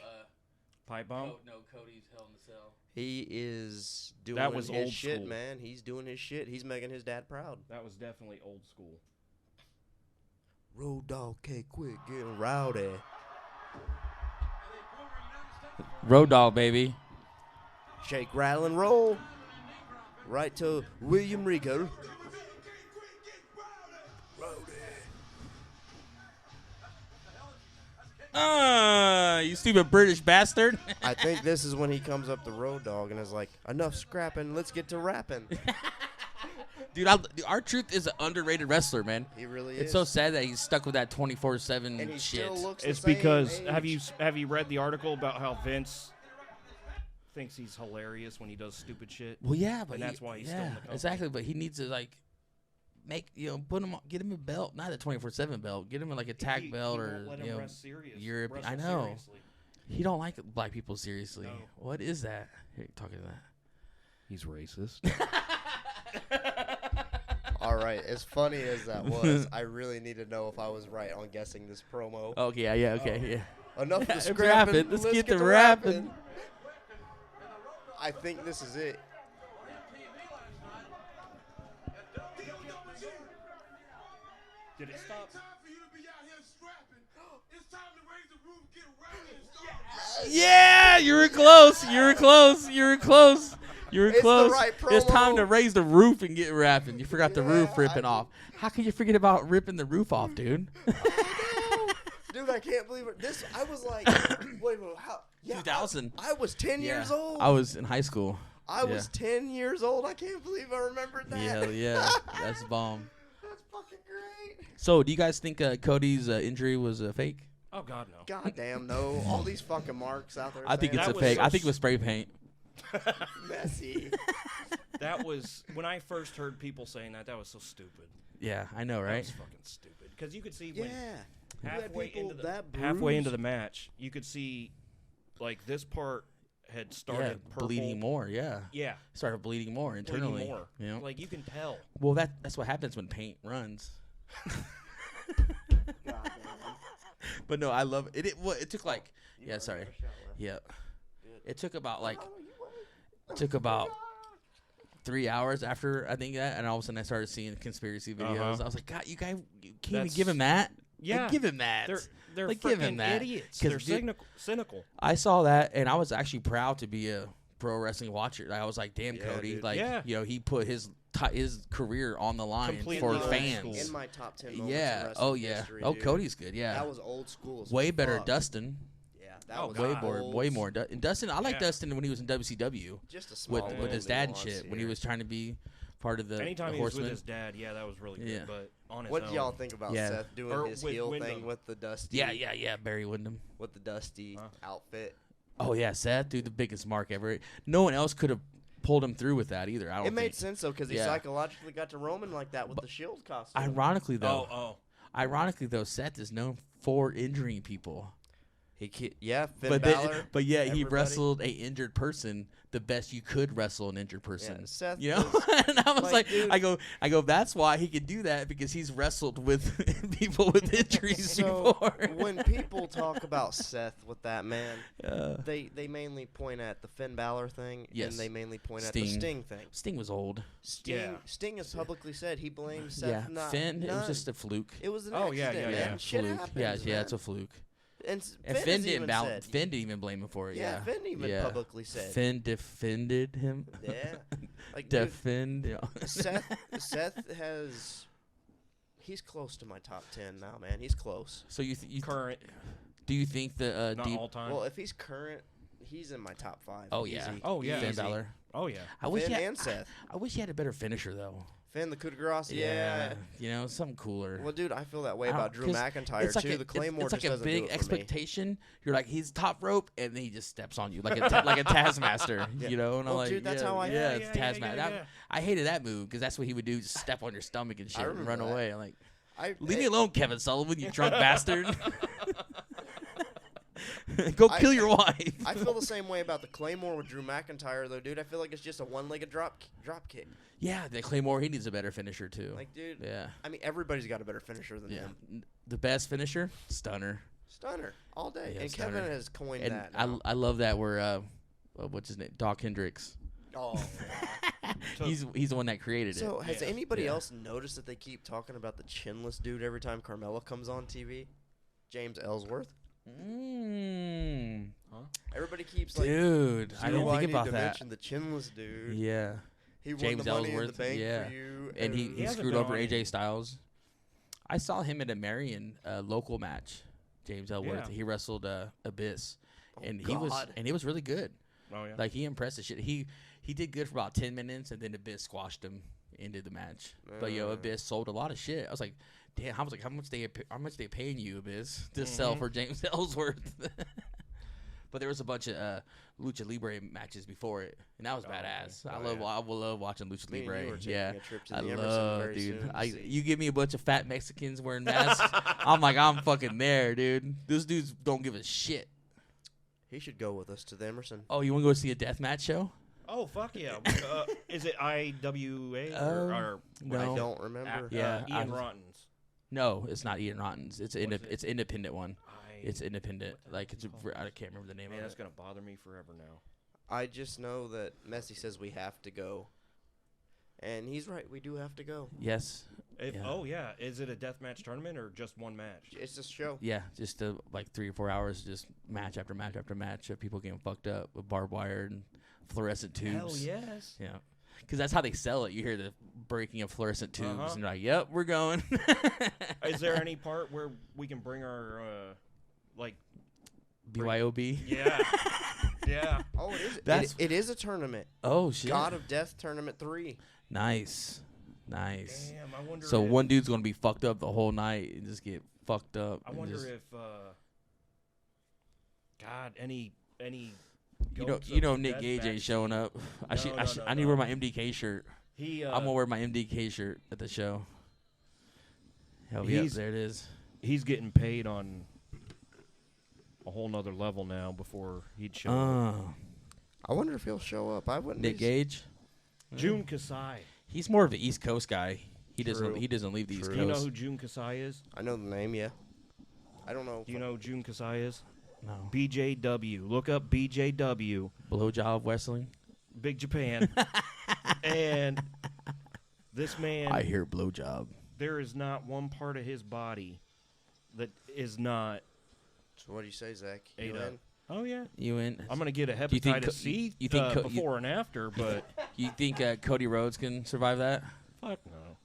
Pipe bomb? No, Cody's Hell in the Cell. He is doing That was his old shit, school. man. He's doing his shit. He's making his dad proud. That was definitely old school. Road Dogg K Quick getting rowdy. Road Dogg, baby. Shake, rattle, and roll. Right to William Regal. You You stupid British bastard. I think this is when he comes up the road, dog, and is like, enough scrapping, let's get to rapping. Dude, R-Truth is an underrated wrestler, man. He really It's is. so sad that he's stuck with that 24/7 and he shit. still looks the It's same because age. have you read the article about how Vince thinks he's hilarious when he does stupid shit? Well, yeah, but And that's why he's still in the company. exactly. But he needs to like get him a belt, not a 24/7 belt. Get him like a tag belt he or won't let him rest serious. Europe. wrestle I know. seriously. He don't like black people seriously. No. What is that? Here, talking to that. He's racist. All right, as funny as that was, I really need to know if I was right on guessing this promo. Oh yeah, okay, yeah. Enough of the Let's scrapping. rap it. Let's get to rapping. rapping. I think this is it. Did it stop? Yeah, you were close. You were close. You were close. You were It's the close. right It's time promo. to raise the roof and get rapping. You forgot the roof Yeah, ripping off. How can you forget about ripping the roof off, dude? Dude, I can't believe it. This, I was like, wait, how? Yeah, 2000. I was 10 years old. I was in high school. I was 10 years old. I can't believe I remembered that. Hell yeah, that's bomb. That's fucking great. So, do you guys think Cody's injury was fake? Oh God, no. God damn, no. All these fucking marks out there. I think saying it's a That was fake. so I think it was spray paint. messy. That was when I first heard people saying that. That was so stupid. Yeah, I know, That right? was fucking stupid. Because you could see Yeah. when You had halfway people into that halfway into bruised. the match, you could see like this part had Yeah, started purple. bleeding more. Yeah, Yeah, started bleeding more internally. bleeding more. You know? Like you can tell. Well, that's what happens when paint runs. God damn. But no, I love it. It took like You yeah, already sorry, got a shot left. yeah. Good. It took about like Oh, you won. it took about 3 hours after I think that, and all of a sudden I started seeing conspiracy videos. Uh-huh. I was like, God, you guys you can't even That's- give him that. Yeah, Like, give him that. They're Like, give him freaking that. idiots. 'Cause They're dude- cynical. I saw that, and I was actually proud to be a pro wrestling watcher. I was like, damn, Yeah, Cody, dude. like Yeah. you know, he put his career on the line Completely for old fans. school. In my top 10 moments Yeah. of Oh wrestling yeah. history, Oh, dude. Cody's good. Yeah. That was old school as Way better fuck. Dustin. Yeah, that Oh, was Way God. more. old. Way more. Dustin. I like Yeah. Dustin when he was in WCW Just a small with little his dad and nuance shit. When he here. was trying to be part of the Anytime the he was with Horsemen. his dad, yeah, that was really good. Yeah. But on his What own, do y'all think about Yeah. Seth doing Or his with heel Wyndham. thing with the dusty? Yeah. Barry Windham. With the dusty Huh? outfit. Oh yeah, Seth, dude, the biggest mark ever. No one else could have pulled him through with that either. I don't It made think. sense though because he Yeah. psychologically got to Roman like that with the Shield costume. Ironically though, Oh, Seth is known for injuring people. Yeah, Finn But Balor. he everybody. wrestled a injured person the best you could wrestle an injured person. Yeah, Seth you know, was- and I was like, like, dude- I go, that's why he could do that because he's wrestled with people with injuries So before. when people talk about Seth with that man, Uh, they mainly point at the Finn Balor thing, Yes. and they mainly point at the Sting. Sting thing. Sting was old. Sting has publicly said he blames Seth. Yeah, not Finn, it was none. just a fluke. It was an Oh, yeah, accident, yeah, man. yeah. Shit Fluke. happens, Yeah, man. it's a fluke. And And Finn Finn has didn't even bounce. said, Finn didn't even blame him for it. yeah, Yeah, Finn even yeah. publicly said, Finn defended him. yeah, like dude, Defend. Yeah. Seth he's close to my top 10 now, man. He's close. So you current, do you think the not all time. Well, if he's current, he's in my top 5. Oh yeah. Easy. Oh, yeah. Finn Easy. Balor. Oh yeah. I wish Finn he had, and Seth. I wish he had a better finisher though. Finn the coup de grace, yeah. You know, something cooler. Well, dude, I feel that way I don't- about Drew 'cause McIntyre it's like too. a, The Claymore it's like just a doesn't do big it for me. expectation. You're like he's top rope, and then he just steps on you like a like a Taskmaster. Yeah. You know, and I'm Well, like, dude, that's yeah, how I- yeah, Yeah, it's yeah, Taskmaster. yeah, That- yeah. I hated that move because that's what he would do: just step on your stomach and shit and remember run that. away. I'm like, I, leave me alone, Kevin Sullivan, you drunk bastard. Go kill your wife. I feel the same way about the Claymore with Drew McIntyre, though, dude. I feel like it's just a one-legged drop kick. Yeah, the Claymore, he needs a better finisher too. Like, dude, yeah, I mean, everybody's got a better finisher than yeah. him. The best finisher, stunner. Stunner all day, Yeah, and stunner. Kevin has coined And that. Now. I love that where what's his name, Doc Hendricks. Oh. He's the one that created So, it. has Yeah. anybody Yeah. else noticed that they keep talking about the chinless dude every time Carmella comes on TV? James Ellsworth. Everybody keeps like, Dude, I didn't think need about to that. mention the chinless dude. Yeah, He won James the money in the Ellsworth, bank yeah. for you, and he hasn't screwed been over on AJ any- Styles. I saw him at a Marion local match. James Ellsworth. Yeah. He wrestled Abyss. and God. he was really good. Oh yeah. Like he impressed the shit. He did good for about 10 minutes, and then Abyss squashed him into the match. But Abyss sold a lot of shit. I was like, damn. How much they paying you, Abyss, to sell for James Ellsworth? But there was a bunch of Lucha Libre matches before it, and that was badass. I love watching Lucha Me and Libre. you are taking Yeah, a trip to I the Emerson love, very dude. soon to see. You give me a bunch of fat Mexicans wearing masks, I'm like, I'm fucking there, dude. Those dudes don't give a shit. He should go with us to the Emerson. Oh, you want to go see a deathmatch show? Oh fuck yeah! Is it IWA or No. I don't remember. Yeah, Ian Rotten's? No, it's not Ian Rotten's. It's it's independent one. I It's independent. Like I can't remember the name Man, of that's it. gonna bother me forever now. I just know that Messi says we have to go. And he's right. We do have to go. Yes. If, Yeah. Oh yeah, is it a deathmatch tournament or just one match? It's a show. Yeah, just like 3 or 4 hours, just match after match after match of people getting fucked up with barbed wire and fluorescent tubes. Hell yes. Yeah. Because that's how they sell it. You hear the breaking of fluorescent tubes, Uh-huh. and you're like, yep, we're going. Is there any part where we can bring our like? BYOB? Yeah. Yeah. Oh, it is. That's- It is a tournament. Oh, shit. God of Death Tournament 3. Nice. Nice. Damn, I wonder. So if, one dude's going to be fucked up the whole night and just get fucked up. I and wonder just, if. God, any. You goats know of Nick Gage deathmatch ain't showing up. I No, need to wear my MDK shirt. He. I'm going to wear my MDK shirt at the show. Hell yeah, there it is. He's getting paid on a whole nother level now before he'd show up. I wonder if he'll show up. I wouldn't. Nick be- Gage? Jun Kasai. He's more of an East Coast guy. He True. doesn't leave the East True. Do you know Coast. who Jun Kasai is? I know the name, yeah. I don't know. Do you know who Jun Kasai is? No. BJW. Look up BJW. Blowjob wrestling? Big Japan. And this man, I hear blowjob. there is not one part of his body that is not. So what do you say, Zach? Ate You up. in? Oh yeah. You in? I'm gonna get a you think hepatitis C you think before and after, but You think Cody Rhodes can survive that? fuck no.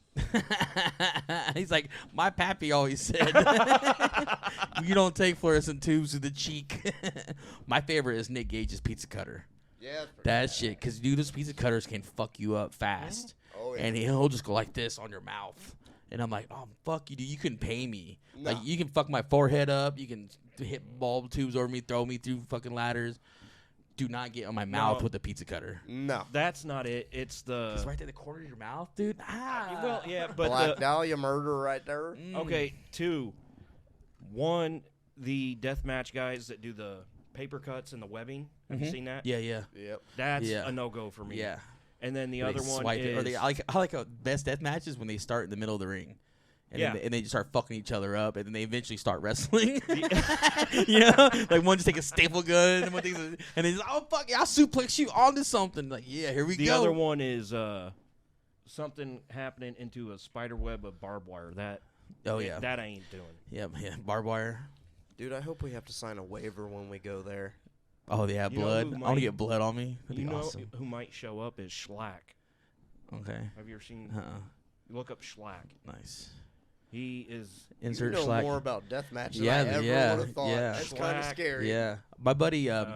He's like, my pappy always said, you don't take fluorescent tubes to the cheek. My favorite is Nick Gage's pizza cutter. Yeah. That shit, because dude, those pizza cutters can fuck you up fast. Oh, yeah. And he'll just go like this on your mouth. And I'm like, oh, fuck you, dude. You couldn't pay me. No. Like, you can fuck my forehead up. You can hit bulb tubes over me, throw me through fucking ladders. Do not get on my mouth with the pizza cutter. No. That's not it. It's the. It's right there in the corner of your mouth, dude. Ah. Well, yeah, but Black the, Dahlia murder right there. okay. 2, 1. The deathmatch guys that do the paper cuts and the webbing. Have you seen that? Yeah, yeah. Yep. That's Yeah. a no go for me. Yeah. And then the Where other they one swipe is. it, or I like best death matches when they start in the middle of the ring. And Yeah. then they just start fucking each other up, and then they eventually start wrestling. You know, like one just take a staple gun, and one takes and then he's like, "Oh fuck, yeah, I'll suplex you onto something." Like, yeah, here we The go. other one is something happening into a spider web of barbed wire. That that I ain't doing. yeah, barbed wire. Dude, I hope we have to sign a waiver when we go there. Oh yeah, You know blood. who I want might- to get blood on me. That'd You be know awesome. who might show up is Schlack. Okay. Have you ever seen? Look up Schlack. Nice. He is. Insert you know Schlack. more about deathmatch than Yeah, I ever yeah, would have thought. yeah. That's kind of Schlack. scary. Yeah, my buddy. Um,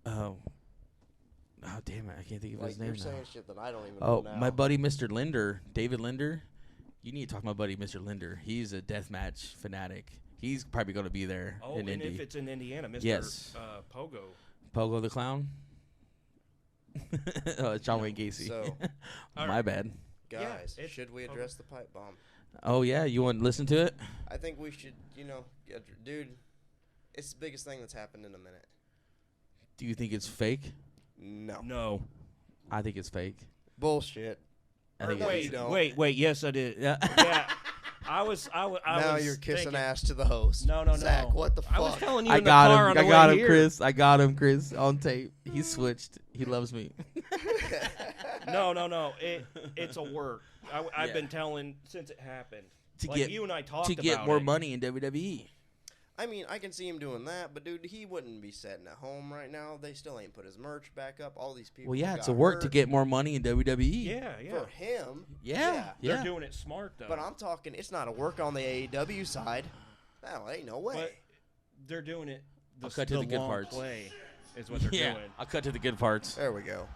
Oh damn it, I can't think of Like his you're name now. saying shit that I don't even Oh, know now. my buddy, Mr. Linder, David Linder. You need to talk to my buddy, Mr. Linder. He's a deathmatch fanatic. He's probably going to be there oh, in and Indy. if it's in Indiana, Mr. Yes. Pogo. Pogo the Clown. Oh, it's John Wayne Gacy. So, My bad. guys, it's should we address the pipe bomb? Oh yeah, you want to listen to it? I think we should, dude, it's the biggest thing that's happened in a minute. Do you think it's fake? No. No. I think it's fake. Bullshit. I think No, it's you don't. Wait. Yes, I did. Yeah. Yeah. I was. Now you're kissing thinking, ass to the host. No. Zach, what the fuck? I was telling you I in the got car him. on I the got way him, here. Chris. I got him, Chris, on tape. He switched. He loves me. No. It's a work. I've Yeah. been telling since it happened. To like get you and I talked to about get more it. money in WWE. I mean, I can see him doing that, but dude, he wouldn't be sitting at home right now. They still ain't put his merch back up. All these people. Well, yeah, got it's a work to hurt. get more money in WWE. Yeah. For him. Yeah. They're doing it smart though. But I'm talking, it's not a work on the AEW side. No, ain't no way. But they're doing it I'll cut to the good long parts. play is what they're Yeah, doing. I'll cut to the good parts. There we go.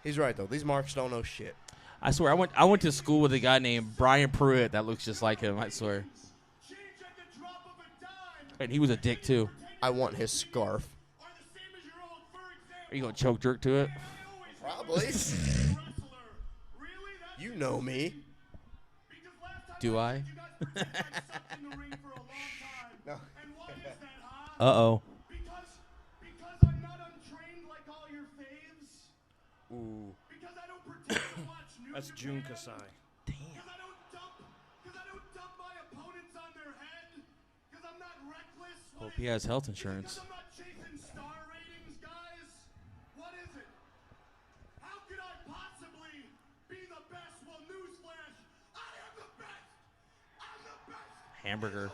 He's right though. These marks don't know shit. I swear, I went to school with a guy named Brian Pruitt that looks just like him. I swear. And he was a dick too. I want his scarf. Are you gonna choke jerk to it? Probably. You know me. Do I? No. Uh-oh. Because I'm not untrained like all your faves. Ooh. Because I don't pretend to watch New That's Jun Kasai. Because I don't dump my opponents on their head. Because I'm not reckless. Hope he has health insurance. Because I'm not chasing star ratings, guys. What is it? How could I possibly be the best? Well, newsflash, I am the best. I'm the best. Hamburger.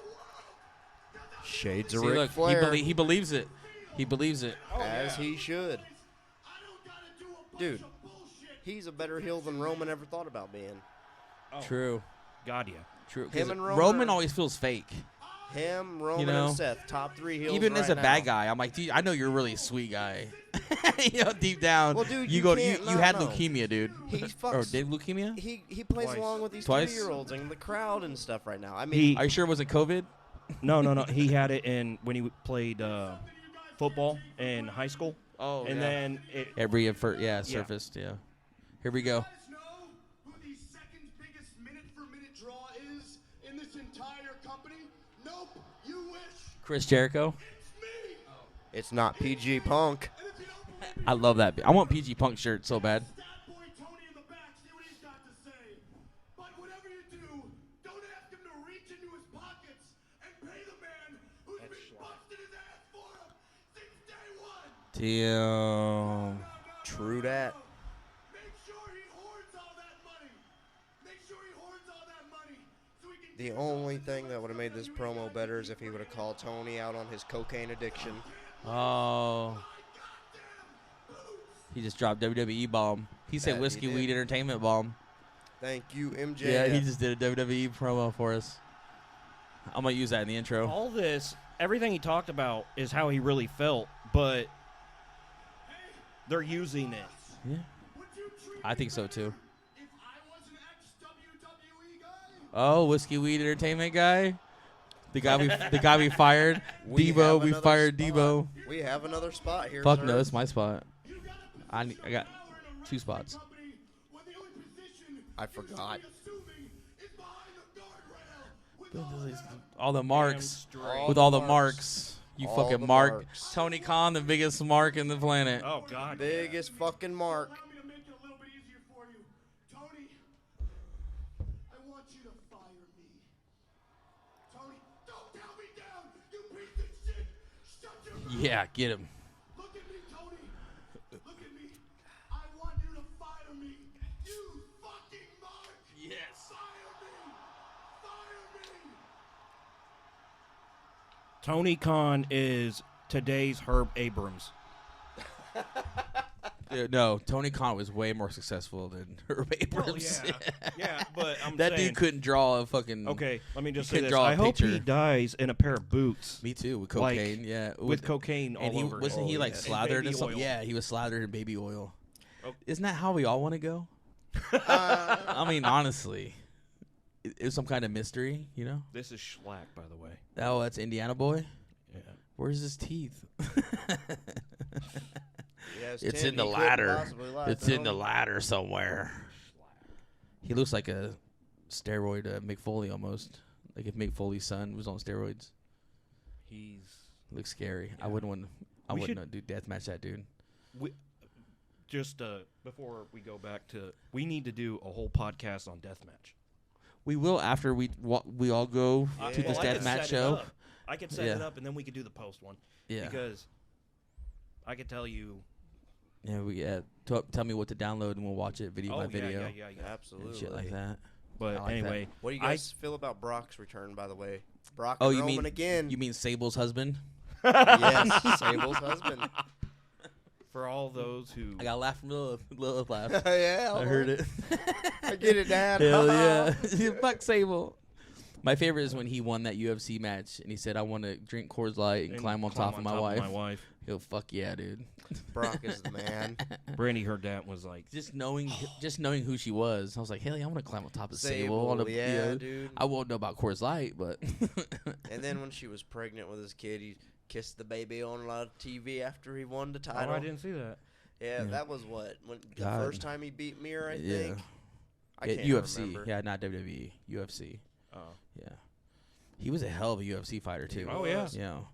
Shades of See, Ric look, Flair. he believes it. He believes it. As he should. I don't gotta do a bunch Dude, of bullshit. he's a better heel than Roman ever thought about being. Oh, True. God, yeah. True. Him 'Cause and Roman Roman are- always feels fake. Him, Roman, know, and Seth, top 3 heels Even right as a now. bad guy, I'm like, dude, I know you're a really sweet guy. Deep down, Well, dude, you you go, can't you not had know. leukemia, dude. He Or fucks. did leukemia? He plays Twice. along with these Twice? 2-year-olds and the crowd and stuff right now. I mean, Are you sure it wasn't COVID? No. He had it in when he played football in high school. Oh, and then it. surfaced. Yeah. Here we go. You guys know who the second biggest minute-for-minute draw is in this entire company? Nope, you wish. Chris Jericho. It's me. it's not PG Punk. And if you don't believe me, I love that. I want PG Punk shirt so bad. stat boy Tony in the back, see what he's got to say. But whatever you do, don't ask him to reach into his pockets and pay the man who's been busting his ass for him since day one. Damn. True that. Make sure he hoards all that money. Make sure he hoards all that money so he can The only thing that would have made this promo better is if he would have called Tony out on his cocaine addiction. Oh. He just dropped WWE bomb. He said That he whiskey did. weed entertainment bomb. Thank you, MJ. Yeah, he just did a WWE promo for us. I'm gonna use that in the intro. All this, everything he talked about is how he really felt, but they're using it. Yeah, Would you treat I think so too. if I was an ex-WWE guy? Oh, whiskey weed entertainment guy, the guy we fired, We Debo. have We another fired spot. Debo. We have another spot here. Fuck sir. no, it's my spot. I got 2 spots. When the only position I forgot. assuming is behind the guardrail with All the marks. straight. With all the marks. You All fucking the mark. marks. Tony Khan, the biggest mark in the planet. Oh God, Biggest fucking mark. Allow me to make it a little bit easier for you. Tony, I want you to fire me. Tony, don't tell me down, you piece of shit. Shut your mouth. Yeah, get him. Look at me, Tony. Look at me. I want you to fire me. You fucking mark. Yes. Fire me. Fire me. Tony Khan is today's Herb Abrams. No, Tony Khan was way more successful than Herb Abrams. yeah, but I'm That saying, dude couldn't draw a fucking. Okay, let me just He say couldn't this. draw a I hope he picture. dies in a pair of boots Me too, with Like, cocaine. Yeah, with cocaine all and he over. wasn't it. he like And slathered baby in something? oil. Yeah, he was slathered in baby oil. Oh. Isn't that how we all want to go? I mean, honestly, it was some kind of mystery, you know? This is Schlack, by the way. Oh, that's Indiana boy. Yeah. Where's his teeth? Yeah, his It's tin, in the he couldn't ladder. possibly lie, It's in the Tony. ladder somewhere. He looks like a steroid Mick Foley almost. Like if Mick Foley's son was on steroids. He's Looks scary. I Yeah. wouldn't want. I We wouldn't should- do deathmatch that dude. just before we go back to, we need to do a whole podcast on deathmatch. We will after we all go to this Well, I could deathmatch set it show. up. I could set Yeah. it up, and then we could do the post one. Yeah. Because I could tell you. Yeah. Tell me what to download and we'll watch it video by video yeah. and Absolutely. shit like that. But I like anyway, What do you guys feel about Brock's return, by the way? Brock Oh, and you Roman mean again. You mean Sable's husband? Yes, Sable's husband. for all those who I got a laugh from Lilith laugh. Yeah, I heard it. I get it, Dad. Hell yeah. Fuck Sable. My favorite is when he won that UFC match and he said, "I want to drink Coors Light and climb on top of my wife." He'll fuck yeah, dude. Brock is the man. Brandy heard that and was like, Just knowing who she was, I was like, "Hey, I want to climb on top of Sable, Sable." yeah, dude. I won't know about Coors Light, but. And then when she was pregnant with his kid, he kissed the baby on live TV after he won the "Oh, title. I didn't see that." Yeah, Yeah. that was what the God. first time he beat Mir, I Yeah. think. I Yeah, can't UFC, remember. yeah, not WWE, UFC. Oh, Yeah, he was a hell of a UFC fighter too. Oh, yeah. You know,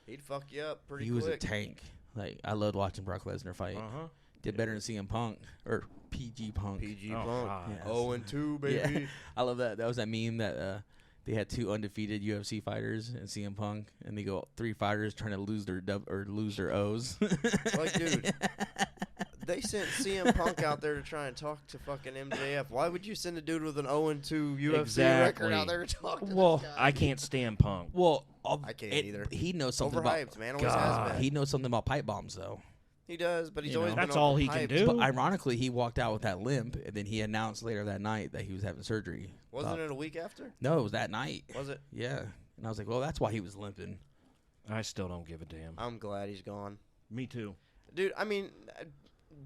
He'd fuck you up pretty he quick. was a tank. Like I loved watching Brock Lesnar fight. Did better than CM Punk or PG Punk. PG Oh, Punk. God. Yes. 0-2, baby. Yeah, I love that. That was that meme that they had 2 undefeated UFC fighters and CM Punk, and they go 3 fighters trying to lose their lose their O's. Like, dude, they sent CM Punk out there to try and talk to fucking MJF. Why would you send a dude with an 0-2 UFC record out Exactly. there to talk to Well, this guy? I can't stand Punk. Well, I can't either. He knows something Overhyped, about. man. Always God. has been. He knows something about pipe bombs, though. He does, but he's You always know. been That's all he can overhyped. do. But ironically, he walked out with that limp, and then he announced later that night that he was having surgery. Wasn't it a week after? No, it was that night. Was it? Yeah, and I was like, well, that's why he was limping. I still don't give a damn. I'm glad he's gone. Me too. Dude, I mean,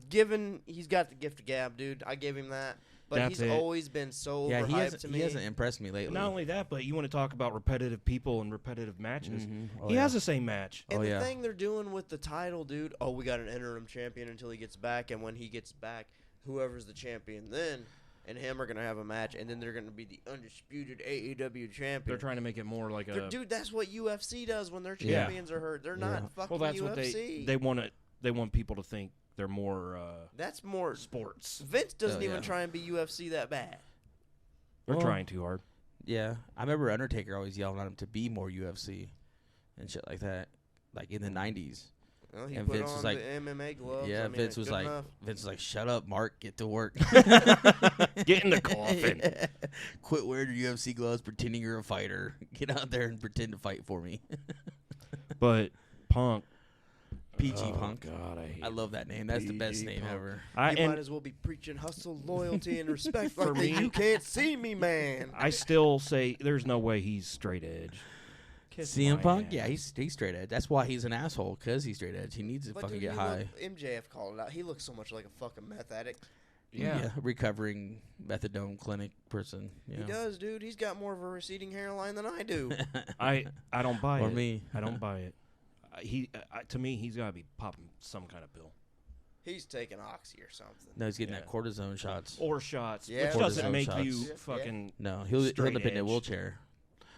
given he's got the gift of gab, dude, I give him that. But That's he's it. always been so Yeah, overhyped to me. he hasn't impressed me lately. Not only that, but you want to talk about repetitive people and repetitive matches. Mhm. Oh, He yeah. has the same match. And Oh, the yeah. thing they're doing with the title, dude, we got an interim champion until he gets back, and when he gets back, whoever's the champion then and him are going to have a match, and then they're going to be the undisputed AEW champion. They're trying to make it more like a. Dude, that's what UFC does when their Yeah. champions are hurt. They're Yeah. not fucking well, that's UFC. what they want it. They want people to think they're more That's more. sports. Vince doesn't Oh, even yeah. try and be UFC that bad. They're Well, trying too hard. Yeah, I remember Undertaker always yelling at him to be more UFC and shit like that, like in the '90s. Well, he And put Vince on was like- the MMA gloves. Yeah, I mean, Vince it's was good like, enough. "Shut up, Mark, get to work." Get in the coffin. Quit wearing your UFC gloves, pretending you're a fighter. Get out there and pretend to fight for me. But Punk. PG oh, Punk. God, I hate I love that name. That's the best PG name Punk. ever. I, You and might as well be preaching hustle, loyalty, and respect For like the me- you can't see me, man. I still say there's no way he's straight edge. Kiss CM my Punk, ass. yeah, he's straight edge. That's why he's an asshole, because he's straight edge. He needs to But fucking dude, get he high. MJF called it out. He looks so much like a fucking meth addict. Yeah. Recovering methadone clinic person. He Yeah. does, dude. He's got more of a receding hairline than I do. I don't buy Or it. me. I don't buy it. To me, he's got to be popping some kind of pill He's taking oxy or something. No, he's getting Yeah. that cortisone shots. or shots, Yeah. which doesn't Cortisone make shots. you Yeah. fucking. No, he'll end Straight up in a edge. wheelchair.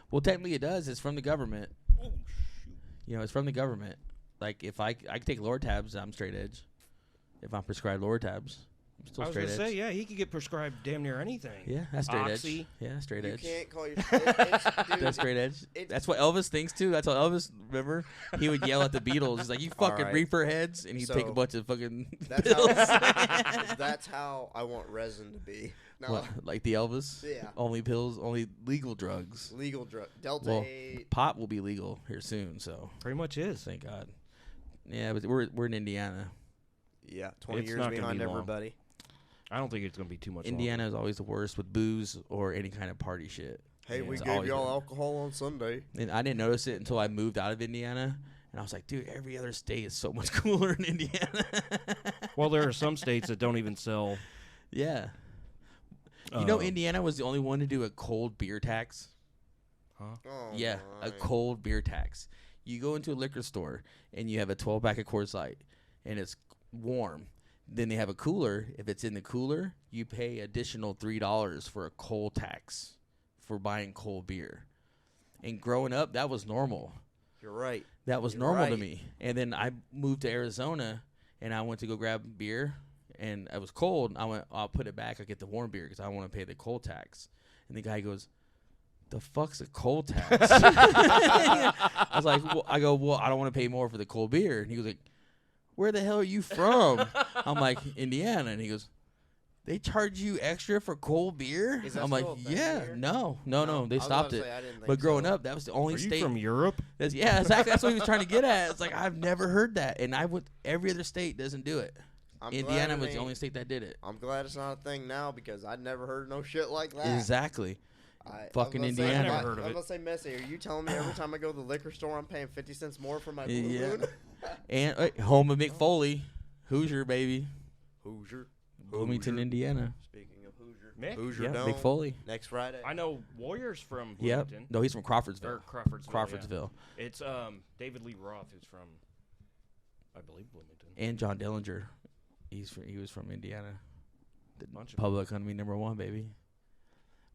Well, technically it does. It's from the government. Oh, shoot. You know, it's from the government. Like, if I can take lower tabs, I'm straight edge. If I'm prescribed lower tabs, I'm still I was straight gonna edge. say, yeah, he could get prescribed damn near anything. Yeah, that's straight Oxy. edge. Yeah, straight You edge. can't call your. Dude, That's straight edge. it's- That's what Elvis thinks too. That's what Elvis. Remember, he would yell at the Beatles. He's like, "You fucking Alright. reefer heads," and he'd take a So, bunch of fucking That's pills. how, that's how I want resin to be. No, What, like the Elvis? Yeah. Only pills, only legal drugs. legal drug. Delta Well, 8. pot will be legal here soon, so Pretty much is. thank God. Yeah, but we're in Indiana. Yeah, 20 It's years not gonna behind be long. everybody. I don't think it's gonna be too much. Indiana is always the worst with booze or any kind of party shit. Hey, Yeah. we It's gave always y'all been. alcohol on Sunday. And I didn't notice it until I moved out of Indiana, and I was like, dude, every other state is so much cooler in Indiana. Well, there are some states that don't even sell. Yeah. You know, uh, Indiana was the only one to do a cold beer tax. Huh? Oh, Yeah, my. a cold beer tax. You go into a liquor store and you have a 12-pack of Coors Light, and it's warm. Then they have a cooler. If it's in the cooler, you pay additional $3 for a cold tax for buying cold beer. And growing up, that was normal. You're right. That was You're normal to right. me. And then I moved to Arizona, and I went to go grab beer, and it was cold. I went, I'll put it back. I'll get the warm beer because I want to pay the cold tax. And the guy goes, the fuck's a cold tax? I was like, well, I don't want to pay more for the cold beer. And he was like, where the hell are you from? I'm like, Indiana. And he goes, they charge you extra for cold beer? Is that I'm like, still a thing yeah, here? no, they I was about stopped to it. say, I didn't think But growing so. up, that was the only Are you state. from Europe? Yeah, exactly. That's what he was trying to get at. It's like, I've never heard that. And every other state doesn't do it. I'm glad Indiana it was the ain't- only state that did it. I'm glad it's not a thing now because I'd never heard no shit like that. Exactly. Fucking I was gonna say, Indiana. I've never heard of I it. was gonna say, Messy, are you telling me every time I go to the liquor store, I'm paying 50 cents more for my Blue Yeah. Moon? And home of Mick Foley, Hoosier baby, Hoosier. Bloomington, Indiana. Speaking of Hoosier. Mick? Hoosier Yeah, Dome. Mick Foley. Next Friday. I know Warriors from Yep. Bloomington. No, he's from Or Crawfordsville. Crawfordsville. Yeah. It's David Lee Roth, who's from, I believe, Bloomington. And John Dillinger. He was from Indiana. The Bunch of Public Enemy #1, baby.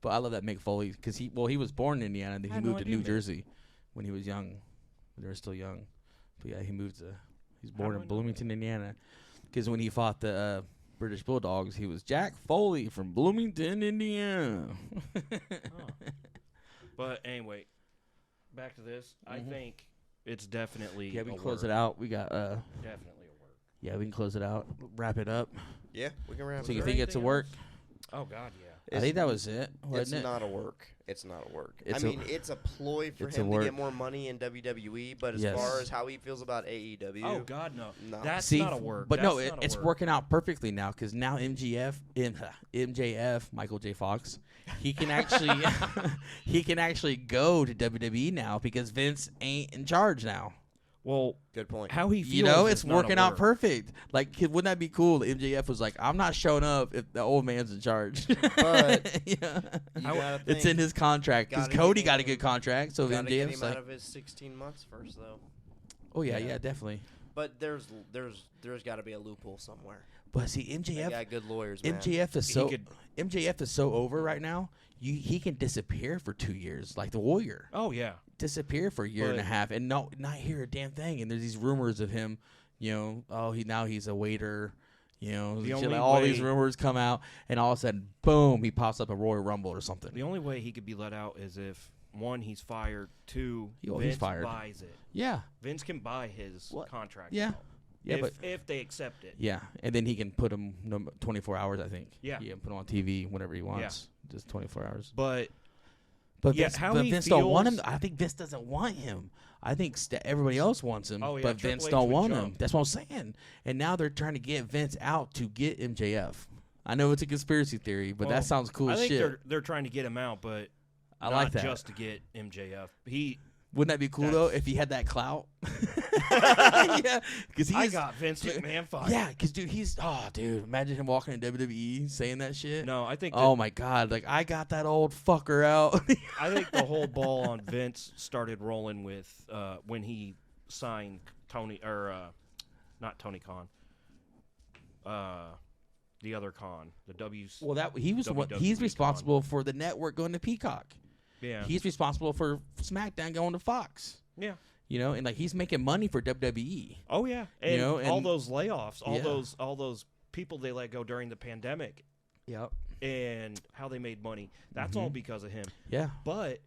But I love that Mick Foley because he was born in Indiana and then I he had no moved to idea, New man. Jersey when he was young. When they were still young. But yeah, he's born do I in know Bloomington, Indiana. Because when he fought the British Bulldogs, he was Jack Foley from Bloomington, Indiana. But anyway, back to this. I think it's definitely Yeah, we a can close work. it out. We got Definitely a work. yeah, we can close it out. Wrap it up. Yeah, we can wrap So it you up. think it's a anything work? Oh, God, yeah. I think that was it, It's wasn't it? not a work. It's not a work. It's I mean, it's a ploy for it's a him to work. get more money in WWE, but as Yes. far as how he feels about AEW, Oh, God, no. No. That's See, not a work. but no, That's not a it's work. working out perfectly now because now MJF, Michael J. Fox, he can actually go to WWE now because Vince ain't in charge now. Well, good point. how he feels You know, is it's not a working out work. perfect. Like, wouldn't that be cool? MJF was like, "I'm not showing up if the old man's in charge." But yeah. You gotta It's think, in his contract because Gotta Cody get got a him- good contract. So gotta get MJF's him out like, of his 16 months first, though. "Oh yeah, definitely." But there's got to be a loophole somewhere. But see, They MJF, got good lawyers, man. MJF is He so could- MJF is so over right now. He can disappear for 2 years, like the Warrior. Oh, yeah. Disappear for a year and a But- half and not hear a damn thing. And there's these rumors of him, he's a waiter, The shit, only like all these way- rumors come out, and all of a sudden, boom, he pops up a Royal Rumble or something. The only way he could be let out is if, one, he's fired, two, He's Vince fired. buys it. Yeah, Vince can buy his What? contract Yeah. out. Yeah, if they accept it. yeah, and then he can put him 24 hours. I think. Yeah. He can put him on TV whenever he wants, just 24 hours. But But Yeah, Vince, how but he Vince don't want him. feels- I think Vince doesn't want him. I think everybody else wants him, Oh, yeah, but Triple Vince H don't would want him. jump. That's what I'm saying. And now they're trying to get Vince out to get MJF. I know it's a conspiracy theory, but well, that sounds cool I as think shit. they're trying to get him out, but I not like that. just to get MJF. Wouldn't that be cool though That's- if he had that clout? Yeah, because I got Vince McMahon fired. Yeah, because dude, imagine him walking in WWE saying that shit. No, I think Oh my God, like I got that old fucker out. I think the whole ball on Vince started rolling with when he signed not Tony Khan, the other Khan, the WC. Well, that he was the one. He's WWE responsible for the network going to Peacock. Yeah, He's responsible for SmackDown going to Fox. yeah. And like he's making money for WWE. Oh yeah, and, all and- those layoffs, Yeah. all those people they let go during the pandemic, Yep. and how they made money. That's all because of him. Yeah. But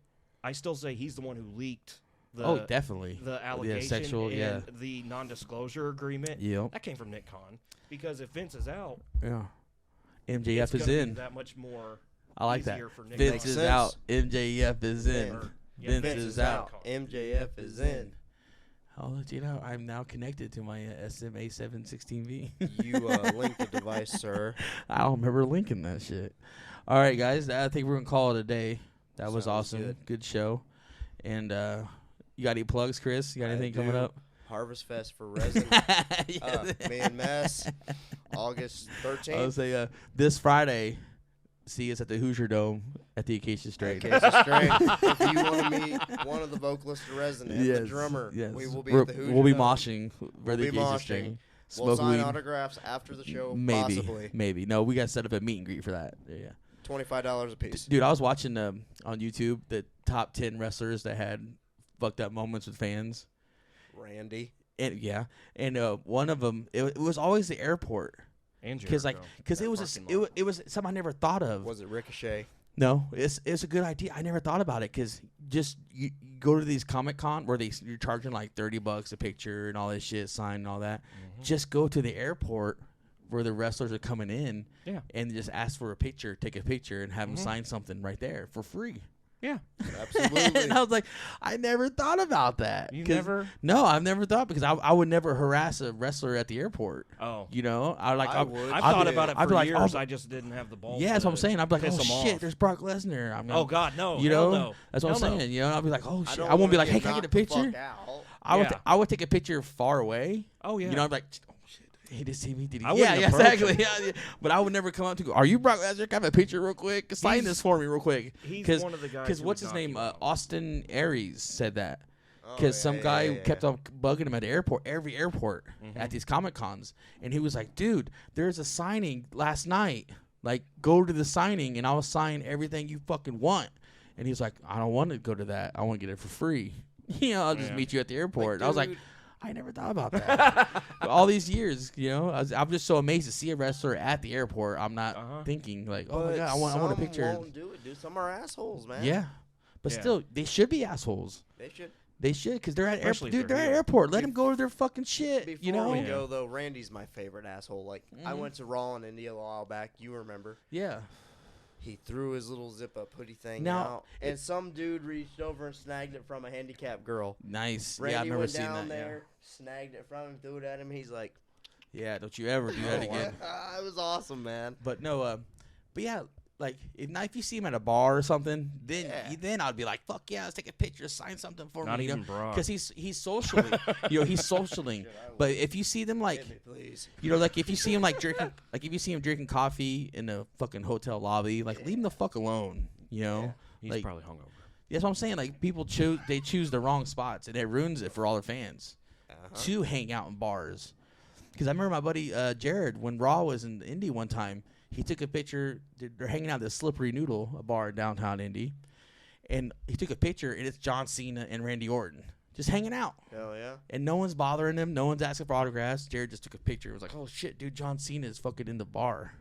I still say he's the one who leaked the Oh, definitely. the allegation sexual, and yeah. the non-disclosure agreement. Yep. That came from Nick Khan, because if Vince is out, Yeah. it's MJF is gonna be in. that much more. I like that. easier for Nick Vince Khan. is sense. out. MJF is in. Or- yeah, Vince, Vince is is out. out. MJF is in. I'll let you know. I'm now connected to my SMA 716V. You link the device, sir. I don't remember linking that shit. All right, guys. I think we're going to call it a day. That was Sounds awesome. good. Good show. And you got any plugs, Chris? You got I anything coming do. up? Harvest Fest for resin. Me and Mess, August I would 13th. say this Friday, see us at the Hoosier Dome at the Acacia Straight. Okay, so straight. If you want to meet one of the vocalists of Resin and the drummer, yes. we will be We're- at the Hoosier We'll be Dome. moshing for the We'll be Acacia moshing. Straight. We'll Smoke sign weed. autographs after the show, Maybe. possibly. Maybe. No, we got to set up a meet and greet for that. Yeah. $25 a piece. Dude, I was watching on YouTube the top 10 wrestlers that had fucked up moments with fans. Randy. And one of them, it was always the airport. And Because Jericho. it was parking lot. it was something I never thought of. Was it Ricochet? No, it's a good idea. I never thought about it because just you go to these Comic-Con where you're charging like $30 a picture and all this shit, sign and all that. Just go to the airport where the wrestlers are coming in, Yeah. and just ask for a picture, take a picture, and have them sign something right there for free. Yeah. Absolutely. And I was like, I never thought about that. You 'Cause- never? No, I've never thought because I would never harass a wrestler at the airport. Oh. You know, I like I would. I've I'd thought be- about it I'd for be like, years. oh, I just didn't have the balls. yeah, that's what I'm saying. I'd be like, piss oh 'em shit, off. there's Brock Lesnar. I'm Oh God, no. you hell know, no. that's what Hell I'm no. saying. You know, I'll be like, oh shit, don't I won't be wanna like, hey, get can I get a knocked the fuck picture? out. Yeah. I would take a picture far away. Oh yeah. You know, I'm like, oh shit, he did see me. Did he? I Yeah, wouldn't yeah, approach exactly. him. Yeah. But I would never come up to go. Are you Brock Lesnar? Can I have a picture real quick? Sign He's- this for me real quick. he's one of the guys Because who what's would his knock name? you out. Austin Aries said that. Oh, Because yeah, some yeah, guy yeah, kept yeah. on bugging him at the airport, every airport Mm-hmm. at these Comic Cons, and he was like, "Dude, there's a signing last night. Like, go to the signing, and I'll sign everything you fucking want." And he was like, "I don't want to go to that. I want to get it for free. You know, I'll just Yeah. meet you at the airport." And I was like, dude. "I never thought about that." But all these years, you know, I'm just so amazed to see a wrestler at the airport. I'm not Uh-huh. thinking like, "Oh my But god, I want a some picture." won't do it, dude. Some are assholes, man. Yeah, but Yeah. still, they should be assholes. They should. They should, because they're at Especially airport. if Dude, they're they're at heel. airport. Let them go to their fucking shit. Before You know? we Yeah. go though, Randy's my favorite asshole. Like I Mhm. went to Raw in India a while back. You remember? Yeah. He threw his little zip up hoodie thing Now, out, and some dude reached over and snagged it from a handicapped girl. Nice. Randy yeah, I remember went seeing down that. there, snagged it from him, threw it at him. He's like, Yeah. Don't you ever do that again. It was awesome, man. But no, but yeah, like if you see him at a bar or something, then Yeah. then I'd be like, fuck yeah, let's take a picture, sign something for Not me. even Brock. Because he's socially, you know, he's socialing. But if you see them like, Hit me, please. you know, like if you see him like drinking, like if you see him drinking coffee in a fucking hotel lobby, like leave him the fuck alone. You know, He's like probably hungover. that's what I'm saying. Like people choose the wrong spots, and it ruins it for all their fans to hang out in bars. Because I remember my buddy Jared, when Raw was in Indy one time, he took a picture. They're hanging out at the Slippery Noodle, a bar in downtown Indy, and he took a picture, and it's John Cena and Randy Orton just hanging out, Hell yeah. and no one's bothering him, no one's asking for autographs. Jared just took a picture. It was like, oh shit, dude, John Cena is fucking in the bar.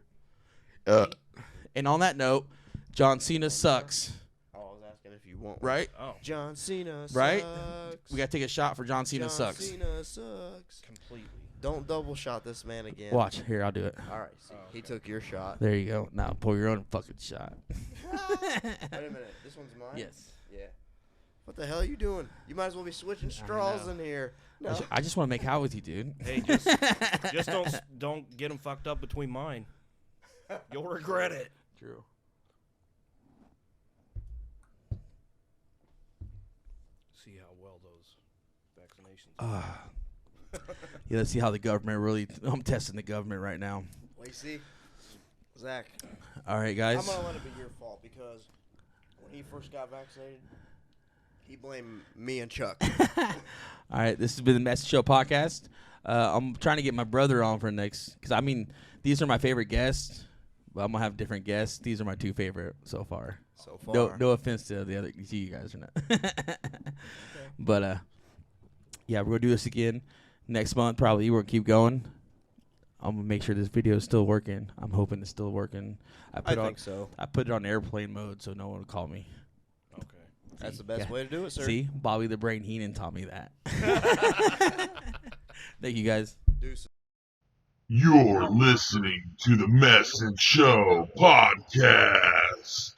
And on that note, John Cena sucks, Oh, I was asking if you want one. right? Oh, John Cena Right? sucks. We gotta take a shot for John Cena John sucks. Cena sucks. completely. Don't double shot this man again. Watch here, I'll do it. All right. See, He took your shot. There you go. Now pour your own fucking shot. Wait a minute. This one's mine? Yes. Yeah. What the hell are you doing? You might as well be switching straws know. in here. No. I just want to make out with you, dude. Hey, just don't get them fucked up between mine. You'll regret it. True. See how well those vaccinations. Yeah, let's see how the government really. I'm testing the government right now. Wait, see? Zach, All right, I'm guys. going to let it be your fault because when he first got vaccinated, he blamed me and Chuck. All right, this has been the Message Show podcast. I'm trying to get my brother on for next, because I mean, these are my favorite guests, but I'm gonna have different guests. These are my two favorite so far. So far. No offense to the other to you guys or not. But yeah, we're gonna do this again next month. Probably we're gonna keep going. I'm gonna make sure this video is still working. I'm hoping it's still working. I think so. I put it on airplane mode so no one will call me. Okay. That's the best Yeah. way to do it, sir. See, Bobby the Brain Heenan taught me that. Thank you guys. Deuces. You're listening to the Mess and Show podcast.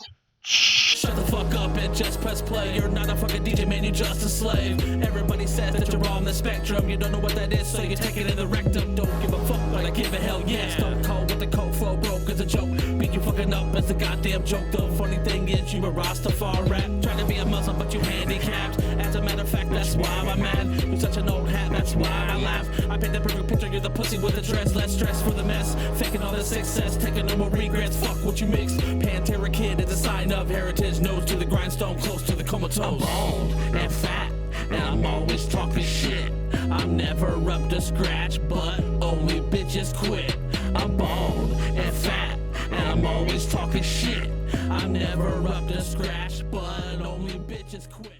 Shut the fuck up and just press play. You're not a fucking DJ, man, you're just a slave. Everybody says that you're on the spectrum. You don't know what that is, so you take it in the rectum. Don't give a fuck, but I give a hell yes. Stone cold with the cold flow, broke as a joke. Beat you fucking up as a goddamn joke. The funny thing is, you a Rastafari. Trying to be a Muslim, but you handicapped. As a matter of fact, that's why I'm mad. You're such an old hat, that's why I laugh. I paint the perfect picture, you're the pussy with the dress. Less stress for the mess. Faking all the success, taking no more regrets. Fuck what you mix. Pantera Kid is a sign of heritage. Nose to the grindstone, close to the comatose. I'm bald and fat, and I'm always talking shit. I'm never up to scratch, but only bitches quit. I'm bald and fat, and I'm always talking shit. I'm never up to scratch, but only bitches quit.